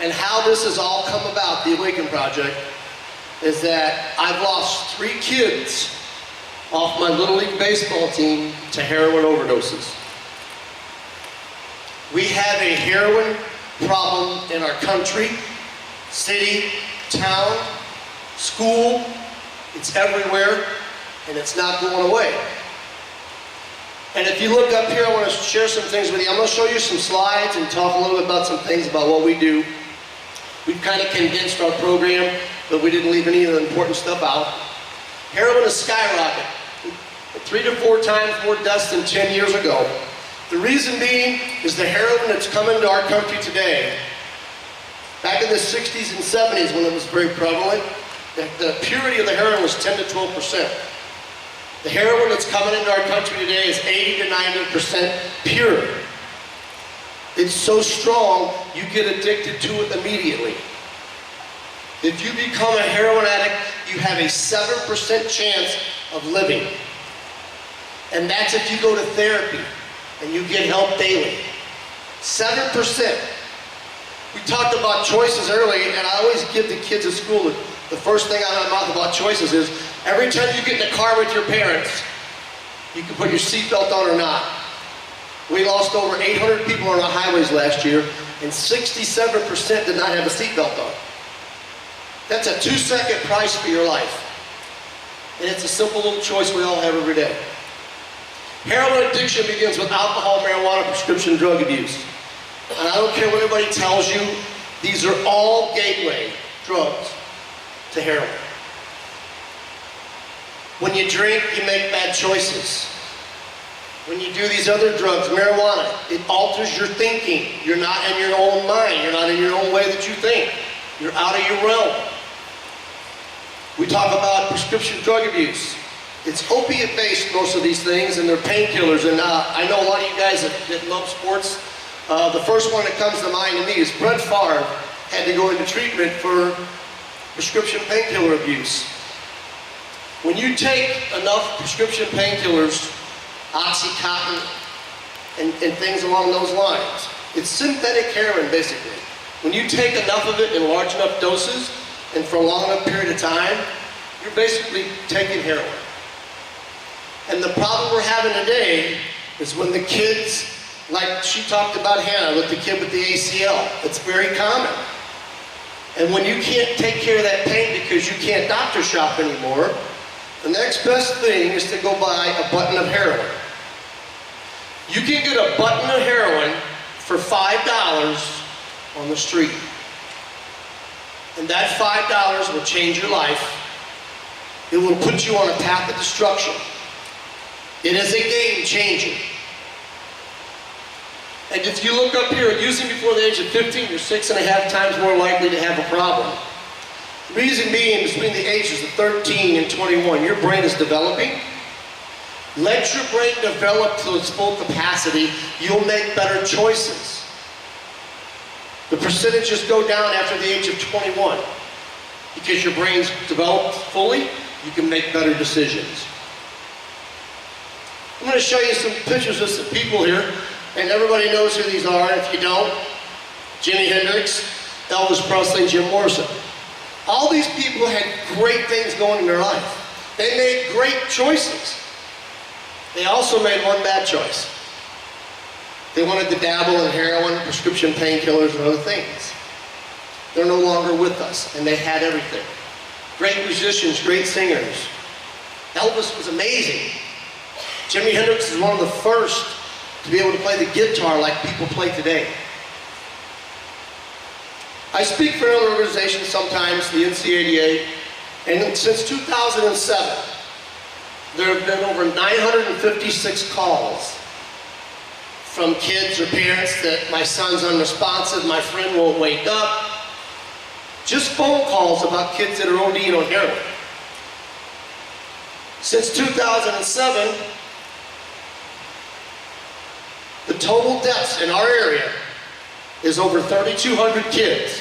And how this has all come about, the Awaken Project, is that I've lost 3 kids off my Little League baseball team to heroin overdoses. We have a heroin problem in our country, city, town, school. It's everywhere, and it's not going away. And if you look up here, I want to share some things with you. I'm going to show you some slides and talk a little bit about some things about what we do. We've kind of condensed our program, but we didn't leave any of the important stuff out. Heroin is skyrocketing. 3 to 4 times more deaths than 10 years ago. The reason being is the heroin that's coming to our country today. Back in the 60s and 70s when it was very prevalent, the purity of the heroin was 10 to 12%. The heroin that's coming into our country today is 80 to 90% pure. It's so strong, you get addicted to it immediately. If you become a heroin addict, you have a 7% chance of living. And that's if you go to therapy and you get help daily. 7%. We talked about choices early, and I always give the kids at school the first thing out of my mouth about choices is every time you get in a car with your parents, you can put your seatbelt on or not. We lost over 800 people on our highways last year, and 67% did not have a seatbelt on. That's a 2-second price for your life. And it's a simple little choice we all have every day. Heroin addiction begins with alcohol, marijuana, prescription drug abuse. And I don't care what anybody tells you, these are all gateway drugs to heroin. When you drink, you make bad choices. When you do these other drugs, marijuana, it alters your thinking. You're not in your own mind. You're not in your own way that you think. You're out of your realm. We talk about prescription drug abuse. It's opiate-based, most of these things, and they're painkillers. And I know a lot of you guys that love sports. The first one that comes to mind to me is Brett Favre had to go into treatment for prescription painkiller abuse. When you take enough prescription painkillers, Oxycontin, and things along those lines, it's synthetic heroin basically. When you take enough of it in large enough doses and for a long enough period of time, you're basically taking heroin. And the problem we're having today is when the kids, like she talked about Hannah with the kid with the ACL, it's very common. And when you can't take care of that pain because you can't doctor shop anymore, the next best thing is to go buy a button of heroin. You can get a button of heroin for $5 on the street. And that $5 will change your life. It will put you on a path of destruction. It is a game changer. And if you look up here, using before the age of 15, you're 6.5 times more likely to have a problem. Reason being, between the ages of 13 and 21, your brain is developing. Let your brain develop to its full capacity, you'll make better choices. The percentages go down after the age of 21. Because your brain's developed fully, you can make better decisions. I'm going to show you some pictures of some people here, and everybody knows who these are. If you don't, Jimi Hendrix, Elvis Presley, and Jim Morrison. All these people had great things going in their life. They made great choices. They also made one bad choice. They wanted to dabble in heroin, prescription painkillers, and other things. They're no longer with us, and they had everything. Great musicians, great singers. Elvis was amazing. Jimi Hendrix is one of the first to be able to play the guitar like people play today. I speak for another organization sometimes, the NCADA, and since 2007, there have been over 956 calls from kids or parents that my son's unresponsive, my friend won't wake up. Just phone calls about kids that are ODing on heroin. Since 2007, the total deaths in our area is over 3,200 kids.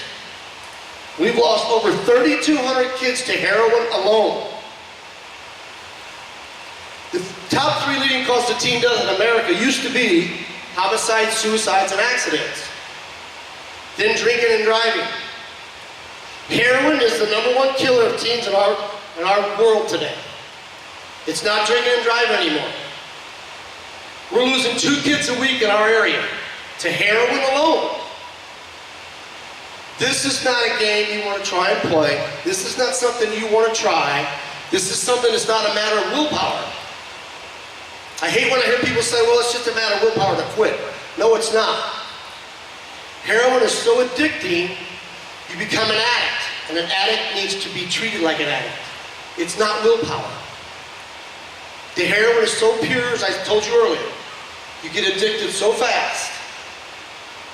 We've lost over 3,200 kids to heroin alone. The top 3 leading causes of teen death in America used to be homicides, suicides, and accidents. Then drinking and driving. Heroin is the #1 killer of teens in our world today. It's not drinking and driving anymore. We're losing 2 kids a week in our area to heroin alone. This is not a game you want to try and play. This is not something you want to try. This is something that's not a matter of willpower. I hate when I hear people say, well, it's just a matter of willpower to quit. No, it's not. Heroin is so addicting, you become an addict. And an addict needs to be treated like an addict. It's not willpower. The heroin is so pure, as I told you earlier. You get addicted so fast.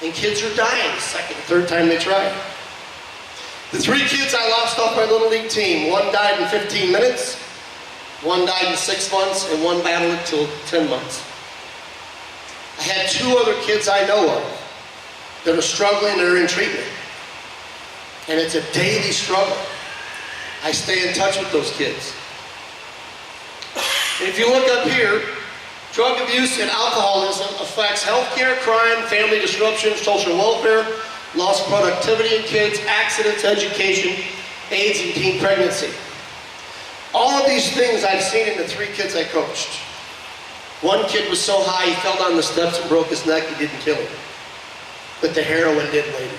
And kids are dying the second, third time they try it. The 3 kids I lost off my Little League team, one died in 15 minutes, one died in 6 months, and one battled it till 10 months. I had 2 other kids I know of that are struggling and are in treatment. And it's a daily struggle. I stay in touch with those kids. And if you look up here, drug abuse and alcoholism affects healthcare, crime, family disruption, social welfare, lost productivity in kids, accidents, education, AIDS, and teen pregnancy. All of these things I've seen in the 3 kids I coached. One kid was so high he fell down the steps and broke his neck, it didn't kill him. But the heroin did later.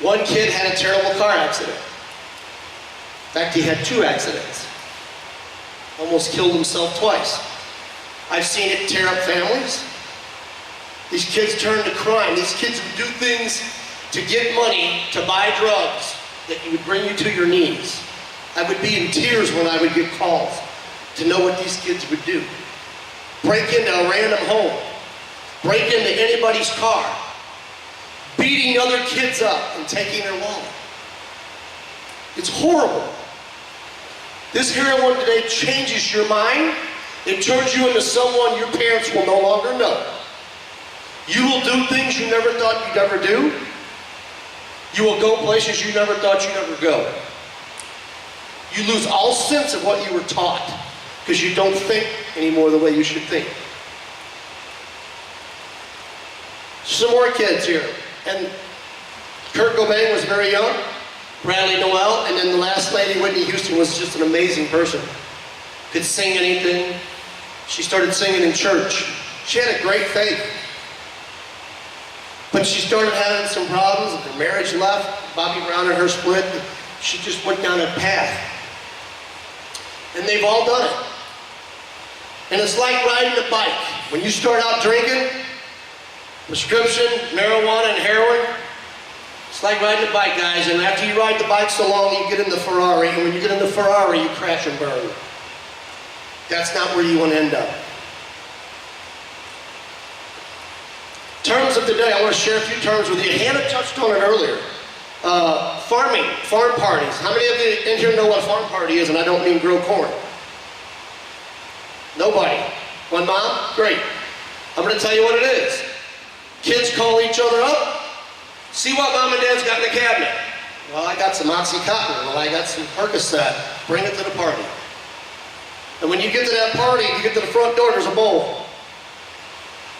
One kid had a terrible car accident. In fact, he had 2 accidents. Almost killed himself twice. I've seen it tear up families. These kids turn to crime. These kids would do things to get money, to buy drugs that would bring you to your knees. I would be in tears when I would get calls to know what these kids would do. Break into a random home. Break into anybody's car. Beating other kids up and taking their wallet. It's horrible. This heroin today changes your mind. It turns you into someone your parents will no longer know. You will do things you never thought you'd ever do. You will go places you never thought you'd ever go. You lose all sense of what you were taught because you don't think anymore the way you should think. Some more kids here. And Kurt Cobain was very young. Bradley Noel, and then the last lady, Whitney Houston, was just an amazing person. Could sing anything. She started singing in church. She had a great faith. But she started having some problems. Her marriage left. Bobby Brown and her split. She just went down a path. And they've all done it. And it's like riding a bike. When you start out drinking, prescription, marijuana, and heroin, it's like riding a bike, guys. And after you ride the bike so long, you get in the Ferrari. And when you get in the Ferrari, you crash and burn. That's not where you want to end up. Terms of the day, I want to share a few terms with you. Hannah touched on it earlier. Farming, farm parties. How many of you in here know what a farm party is? And I don't mean grow corn. Nobody. One mom? Great. I'm going to tell you what it is. Kids call each other up. See what mom and dad's got in the cabinet. Well, I got some Oxycontin. Well, I got some Percocet. Bring it to the party. And when you get to that party, you get to the front door, there's a bowl.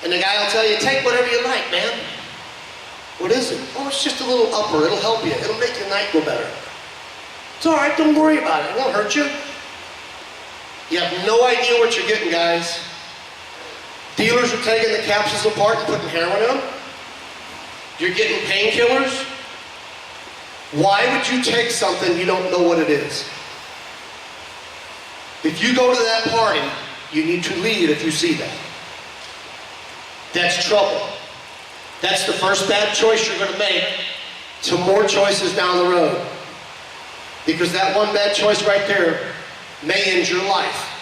And the guy will tell you, take whatever you like, man. What is it? Oh, it's just a little upper. It'll help you. It'll make your night go better. It's all right. Don't worry about it. It won't hurt you. You have no idea what you're getting, guys. Dealers are taking the capsules apart and putting heroin in them. You're getting painkillers. Why would you take something you don't know what it is? If you go to that party, you need to leave if you see that. That's trouble. That's the first bad choice you're going to make to more choices down the road. Because that one bad choice right there may end your life.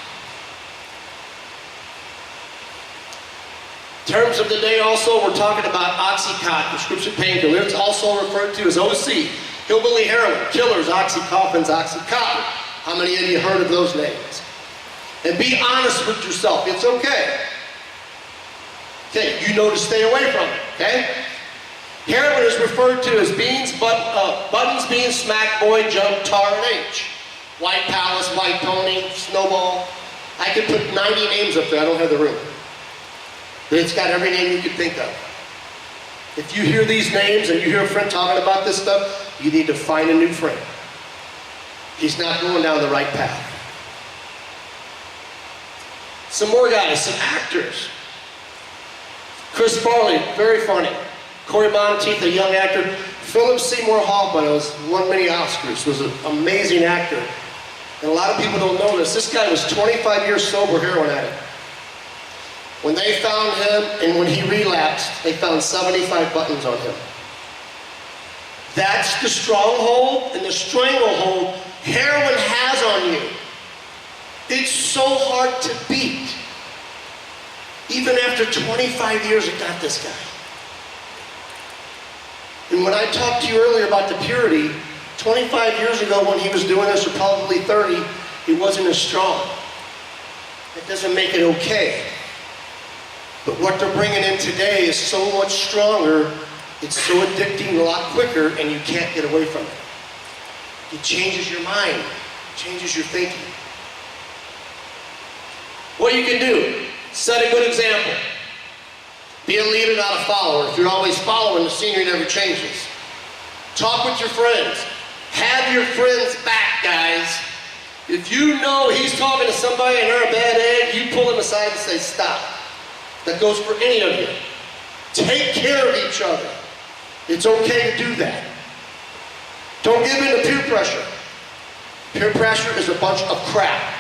In terms of the day also, we're talking about Oxycontin, prescription painkiller. It's also referred to as OC, hillbilly heroin, killers, Oxycoffins, Oxycontin. How many of you heard of those names? And be honest with yourself. It's okay. Okay, you know to stay away from it, okay? Heroin is referred to as beans, buttons, beans, smack, boy, jump, tar, and H. White Palace, White Pony, Snowball. I could put 90 names up there. I don't have the room. But it's got every name you could think of. If you hear these names and you hear a friend talking about this stuff, you need to find a new friend. He's not going down the right path. Some more guys, some actors. Chris Farley, very funny. Corey Monteith, a young actor. Philip Seymour Hoffman won many Oscars, was an amazing actor. And a lot of people don't know this. This guy was 25 years sober heroin addict. When they found him and when he relapsed, they found 75 buttons on him. That's the stronghold and the stranglehold heroin has on you. It's so hard to beat. Even after 25 years, it got this guy. And when I talked to you earlier about the purity, 25 years ago when he was doing this, or probably 30, he wasn't as strong. That doesn't make it okay. But what they're bringing in today is so much stronger, it's so addicting a lot quicker, and you can't get away from it. It changes your mind, it changes your thinking. What you can do, set a good example. Be a leader, not a follower. If you're always following, the scenery never changes. Talk with your friends. Have your friends back, guys. If you know he's talking to somebody and they're a bad egg, you pull him aside and say, stop. That goes for any of you. Take care of each other. It's okay to do that. Don't give in to peer pressure. Peer pressure is a bunch of crap.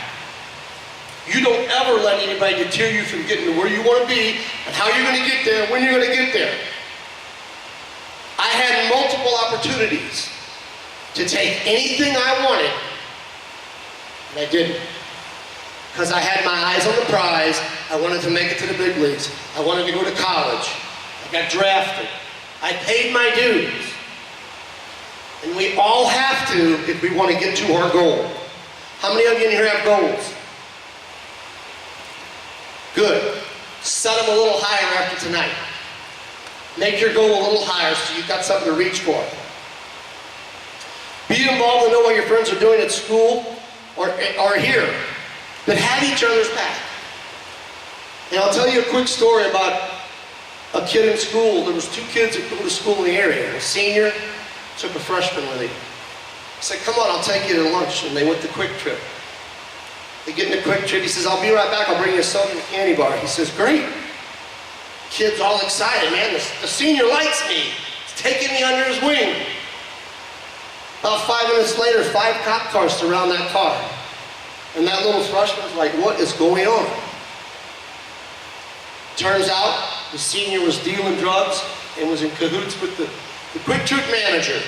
You don't ever let anybody deter you from getting to where you want to be and how you're going to get there, when you're going to get there. I had multiple opportunities to take anything I wanted, and I didn't. Because I had my eyes on the prize. I wanted to make it to the big leagues. I wanted to go to college. I got drafted. I paid my dues. And we all have to if we want to get to our goal. How many of you in here have goals? Good. Set them a little higher after tonight. Make your goal a little higher so you've got something to reach for. Be involved and know what your friends are doing at school or here. But have each other's back. And I'll tell you a quick story about a kid in school. There was 2 kids that go to school in the area. A senior took a freshman with him. He said, come on, I'll take you to lunch. And they went to Quick Trip. They get in the Quick Trip. He says, I'll be right back. I'll bring you a soda and a candy bar. He says, great. Kid's all excited, man. The senior likes me. He's taking me under his wing. About 5 minutes later, 5 cop cars surround that car. And that little freshman's like, what is going on? Turns out the senior was dealing drugs and was in cahoots with the Quick Trip manager.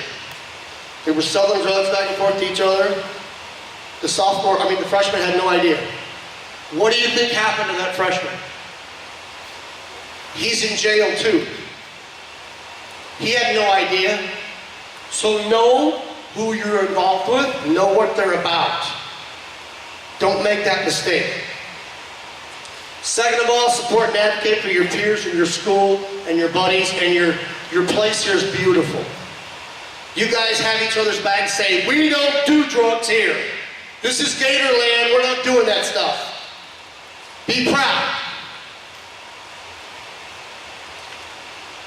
They were selling drugs back and forth to each other. The freshman had no idea. What do you think happened to that freshman? He's in jail too. He had no idea. So know who you're involved with, know what they're about. Don't make that mistake. Second of all, support and advocate for your peers in your school and your buddies, and your place here is beautiful. You guys have each other's back and say, we don't do drugs here. This is Gator land, we're not doing that stuff. Be proud.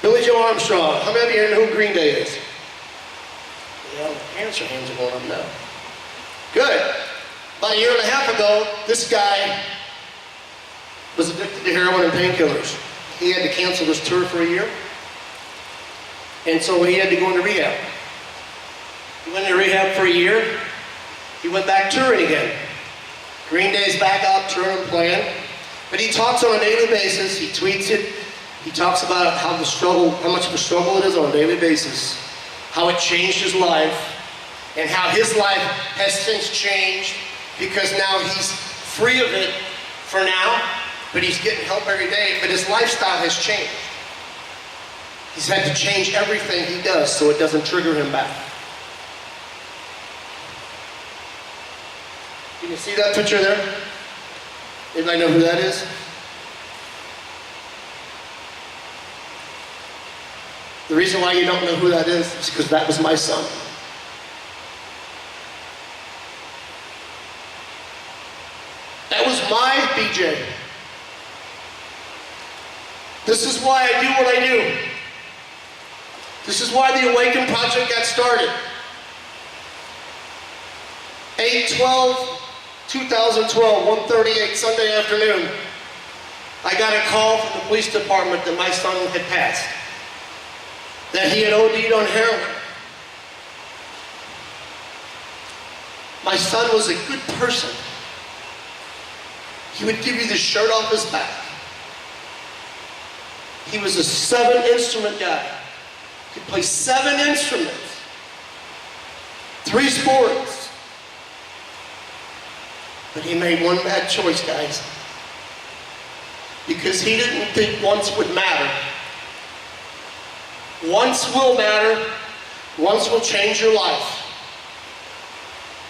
Billy Joe Armstrong. How many of you here know who Green Day is? Yeah, hands are going up now. Good. About a year and a half ago, this guy was addicted to heroin and painkillers. He had to cancel his tour for a year. And so he had to go into rehab. He went into rehab for a year. He went back touring again. Green Day's back out touring and playing. But he talks on a daily basis. He tweets it. He talks about how much of a struggle it is on a daily basis. How it changed his life. And how his life has since changed because now he's free of it for now. But he's getting help every day. But his lifestyle has changed. He's had to change everything he does so it doesn't trigger him back. Can you see that picture there? Anybody know who that is? The reason why you don't know who that is because that was my son. That was my BJ. This is why I do what I do. This is why the Awaken Project got started. 8/12/2012, 1:38 Sunday afternoon, I got a call from the police department that my son had passed, that he had OD'd on heroin. My son was a good person. He would give you the shirt off his back. He was a 7-instrument guy. He could play 7 instruments, 3 sports. But he made one bad choice, guys. Because he didn't think once would matter. Once will matter. Once will change your life.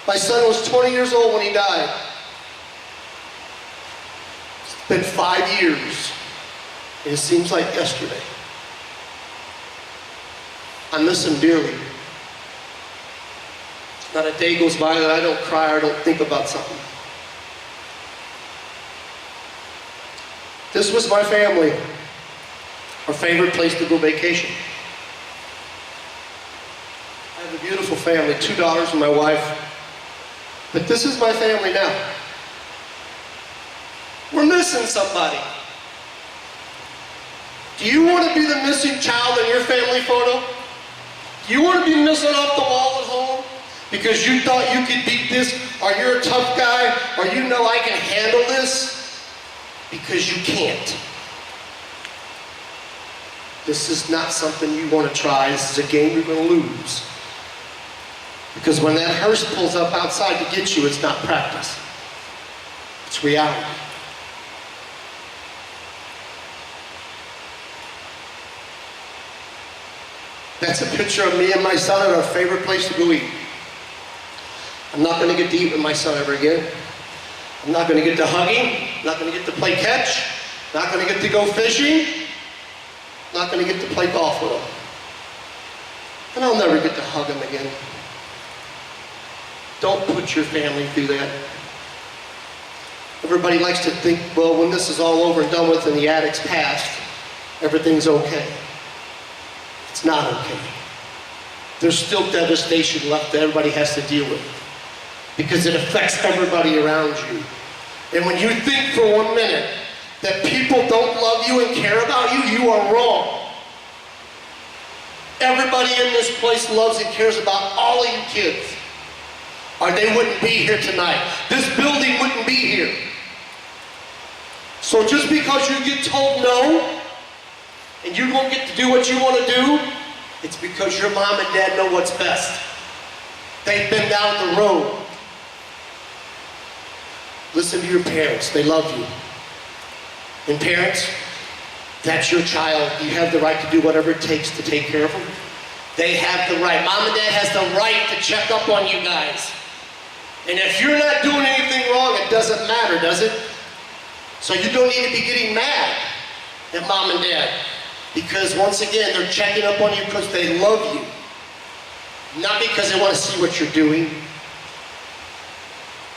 My son was 20 years old when he died. It's been 5 years. It seems like yesterday. I miss him dearly. Not a day goes by that I don't cry or don't think about something. This was my family. Our favorite place to go vacation. I have a beautiful family, 2 daughters and my wife. But this is my family now. We're missing somebody. Do you want to be the missing child in your family photo? Do you want to be missing off the wall at home because you thought you could beat this, or you're a tough guy, or you know I can handle this? Because you can't. This is not something you want to try. This is a game you're going to lose. Because when that hearse pulls up outside to get you, it's not practice. It's reality. That's a picture of me and my son at our favorite place to go eat. I'm not going to get to eat with my son ever again. I'm not going to get to hug him. I'm not going to get to play catch. I'm not going to get to go fishing. I'm not going to get to play golf with him. And I'll never get to hug him again. Don't put your family through that. Everybody likes to think, well, when this is all over and done with and the addict's passed, everything's okay. It's not okay. There's still devastation left that everybody has to deal with because it affects everybody around you. And when you think for 1 minute that people don't love you and care about you, you are wrong. Everybody in this place loves and cares about all of you kids, or they wouldn't be here tonight. This building wouldn't be here. So just because you get told no, and you don't get to do what you want to do, it's because your mom and dad know what's best. They've been down the road. Listen to your parents. They love you. And parents, that's your child. You have the right to do whatever it takes to take care of them. They have the right. Mom and dad has the right to check up on you guys. And if you're not doing anything wrong, it doesn't matter, does it? So you don't need to be getting mad at mom and dad. Because once again, they're checking up on you because they love you. Not because they want to see what you're doing.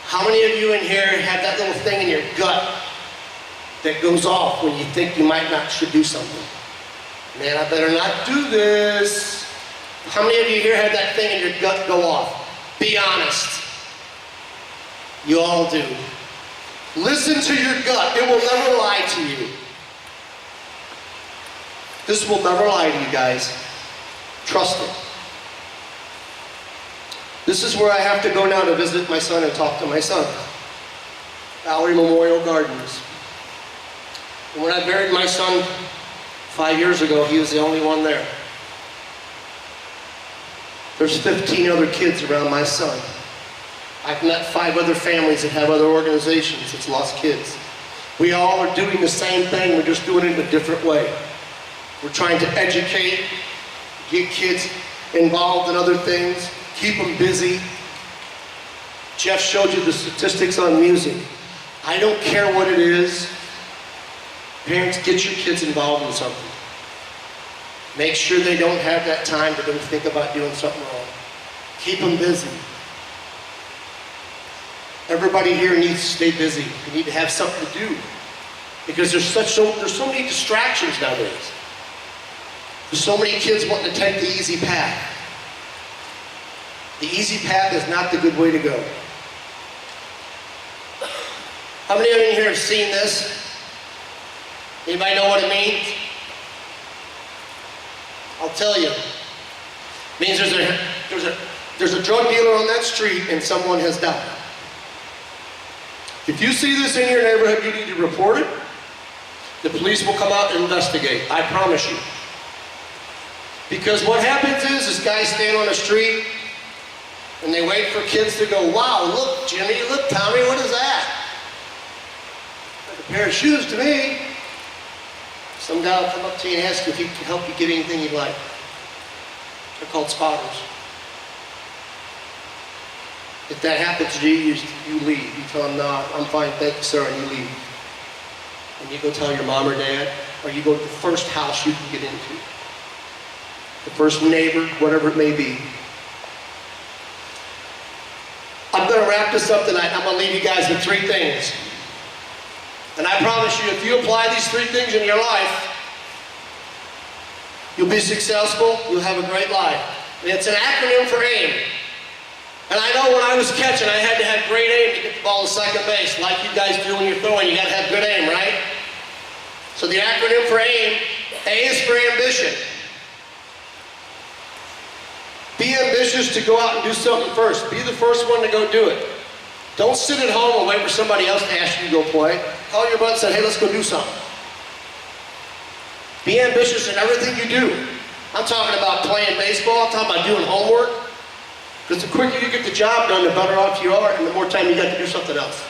How many of you in here have that little thing in your gut that goes off when you think you might not should do something? Man, I better not do this. How many of you here have that thing in your gut go off? Be honest. You all do. Listen to your gut. It will never lie to you. This will never lie to you guys. Trust it. This is where I have to go now to visit my son and talk to my son. Valerie Memorial Gardens. And when I buried my son 5 years ago, he was the only one there. There's 15 other kids around my son. I've met 5 other families that have other organizations that's lost kids. We all are doing the same thing, we're just doing it in a different way. We're trying to educate, get kids involved in other things, keep them busy. Jeff showed you the statistics on music. I don't care what it is. Parents, get your kids involved in something. Make sure they don't have that time to think about doing something wrong. Keep them busy. Everybody here needs to stay busy. You need to have something to do. Because there's so many distractions nowadays. There's so many kids wanting to take the easy path. The easy path is not the good way to go. How many of you here have seen this? Anybody know what it means? I'll tell you. It means there's a drug dealer on that street and someone has died. If you see this in your neighborhood, you need to report it. The police will come out and investigate. I promise you. Because what happens is this guys stand on the street and they wait for kids to go, wow, look, Jimmy, look, Tommy, what is that? Like a pair of shoes to me. Some guy will come up to you and ask you if he can help you get anything you'd like. They're called spotters. If that happens to you, you leave. You tell them, no, I'm fine, thank you, sir, and you leave. And you go tell your mom or dad, or you go to the first house you can get into. The first neighbor, whatever it may be. I'm going to wrap this up tonight. I'm going to leave you guys with 3 things. And I promise you, if you apply these 3 things in your life, You'll be successful. You'll have a great life. And it's an acronym for AIM. And I know when I was catching, I had to have great aim to get the ball to second base, like you guys do when you're throwing. You got to have good aim, right? So the acronym for AIM, A is for ambition. Be ambitious to go out and do something first. Be the first one to go do it. Don't sit at home and wait for somebody else to ask you to go play. Call your buddy and say, hey, let's go do something. Be ambitious in everything you do. I'm talking about playing baseball. I'm talking about doing homework. Because the quicker you get the job done, the better off you are, and the more time you got to do something else.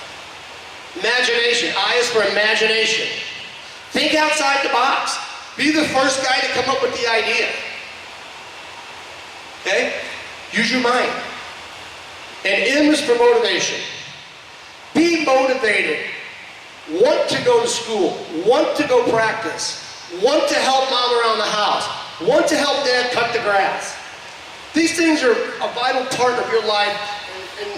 Imagination. I is for imagination. Think outside the box. Be the first guy to come up with the idea. Okay? Use your mind. And M is for motivation. Be motivated. Want to go to school. Want to go practice. Want to help mom around the house. Want to help dad cut the grass. These things are a vital part of your life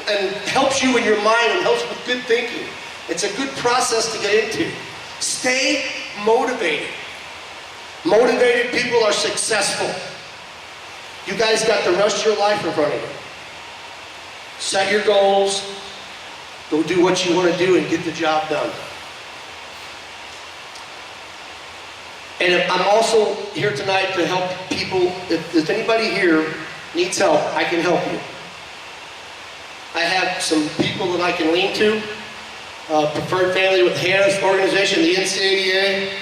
and helps you in your mind and helps with good thinking. It's a good process to get into. Stay motivated. Motivated people are successful. You guys got the rest of your life in front of you. Set your goals. Go do what you want to do and get the job done. And I'm also here tonight to help people. If anybody here needs help, I can help you. I have some people that I can lean to. Preferred Family with Hannah's organization, the NCADA,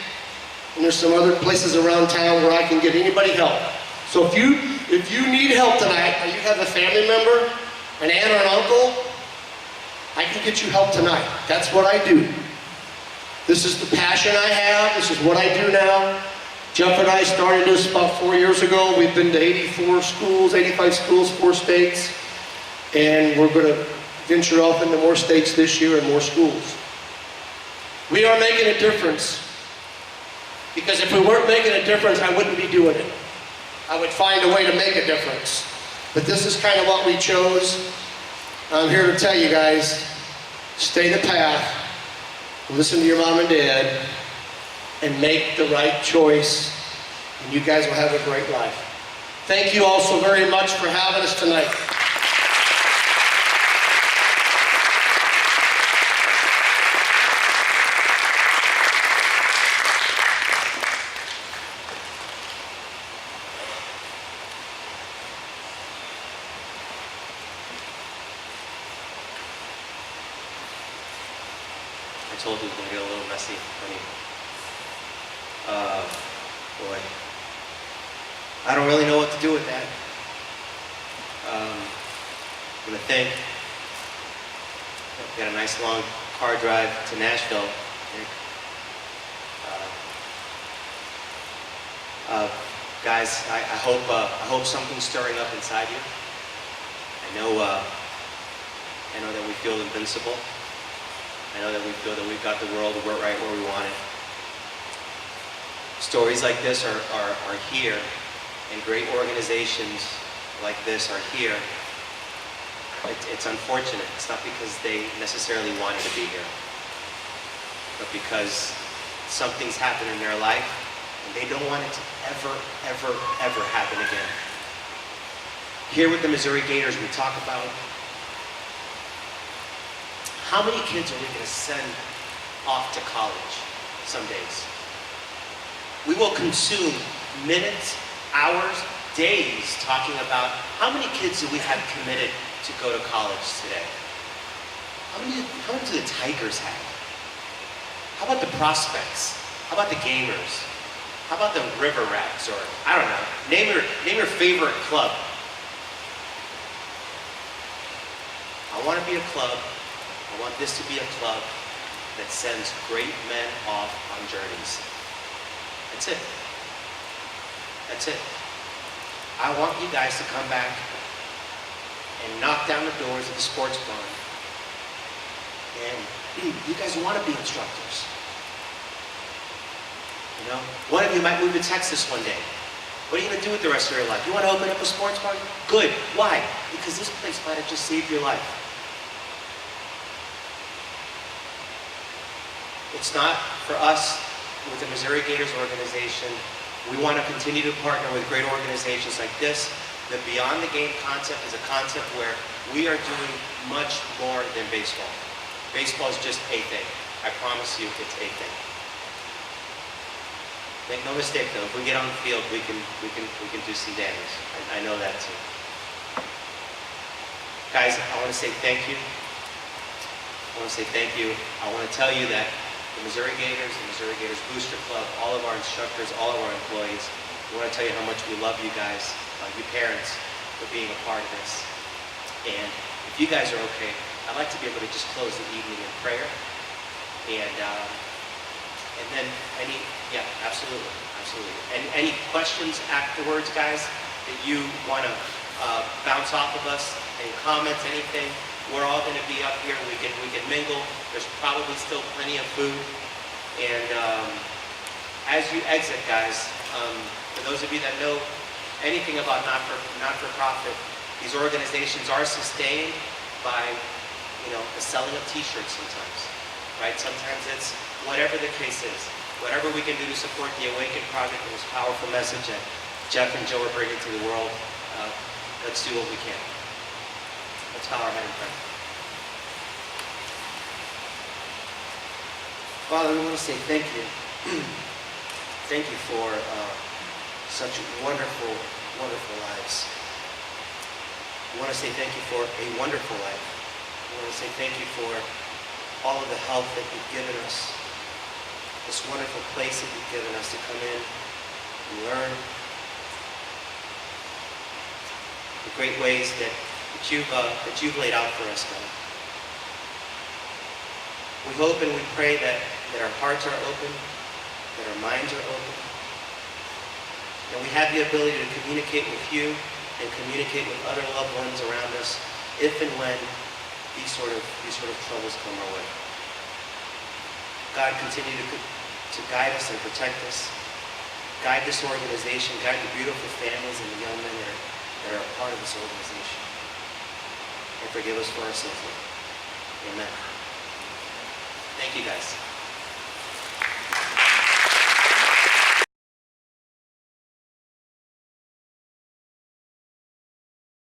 and there's some other places around town where I can get anybody help. So if you need help tonight, or you have a family member, an aunt or an uncle, I can get you help tonight. That's what I do. This is the passion I have. This is what I do now. Jeff and I started this about 4 years ago. We've been to 84 schools, 85 schools, 4 states. And we're going to venture off into more states this year and more schools. We are making a difference. Because if we weren't making a difference, I wouldn't be doing it. I would find a way to make a difference. But this is kind of what we chose. I'm here to tell you guys, stay the path. Listen to your mom and dad and make the right choice, and you guys will have a great life. Thank you all so very much for having us tonight. I told you it was going to get a little messy, honey. Boy. I don't really know what to do with that. I'm going to think. We got a nice long car drive to Nashville. Guys, I hope something's stirring up inside you. I know that we feel invincible. I know that we feel that we've got the world right where we want it. Stories like this are here, and great organizations like this are here. It's unfortunate. It's not because they necessarily wanted to be here, but because something's happened in their life, and they don't want it to ever happen again. Here with the Missouri Gators, we talk about how many kids are we going to send off to college some days? We will consume minutes, hours, days talking about how many kids do we have committed to go to college today? How many do the Tigers have? How about the prospects? How about the gamers? How about the River Rats? Or, I don't know, name your favorite club. I want to be a club. I want this to be a club that sends great men off on journeys. That's it. That's it. I want you guys to come back and knock down the doors of the sports barn. And you guys want to be instructors. You know, one of you might move to Texas one day. What are you going to do with the rest of your life? You want to open up a sports barn? Good. Why? Because this place might have just saved your life. It's not for us with the Missouri Gators organization We want to continue to partner with great organizations like this. The Beyond the Game concept is a concept where we are doing much more than baseball. Baseball is just a thing. I promise you, it's a thing. Make no mistake though, if we get on the field, we can do some damage. I know that too. Guys, I want to say thank you. I want to say thank you. I want to tell you that the Missouri Gators, the Missouri Gators Booster Club, all of our instructors, all of our employees, we want to tell you how much we love you guys, you parents, for being a part of this. And if you guys are okay, I'd like to be able to just close the evening in prayer. And then absolutely. And any questions afterwards, guys, that you want to bounce off of us, any comments, anything, we're all going to be up here. We can mingle. There's probably still plenty of food. And as you exit, guys, for those of you that know anything about not-for-profit, these organizations are sustained by, the selling of T-shirts sometimes, right? Sometimes it's whatever the case is. Whatever we can do to support the Awaken Project and this powerful message that Jeff and Joe are bringing to the world, let's do what we can. Let's bow our head and pray. Father, we want to say thank you. Thank you for such wonderful, wonderful lives. We want to say thank you for a wonderful life. We want to say thank you for all of the help that you've given us. This wonderful place that you've given us to come in and learn the great ways that you've laid out for us, God. We hope and we pray that our hearts are open, that our minds are open, and we have the ability to communicate with you and communicate with other loved ones around us if and when these sort of troubles come our way. God, continue to guide us and protect us. Guide this organization, guide the beautiful families and the young men that are a part of this organization. And forgive us for our sins, Lord. Amen. Thank you, guys.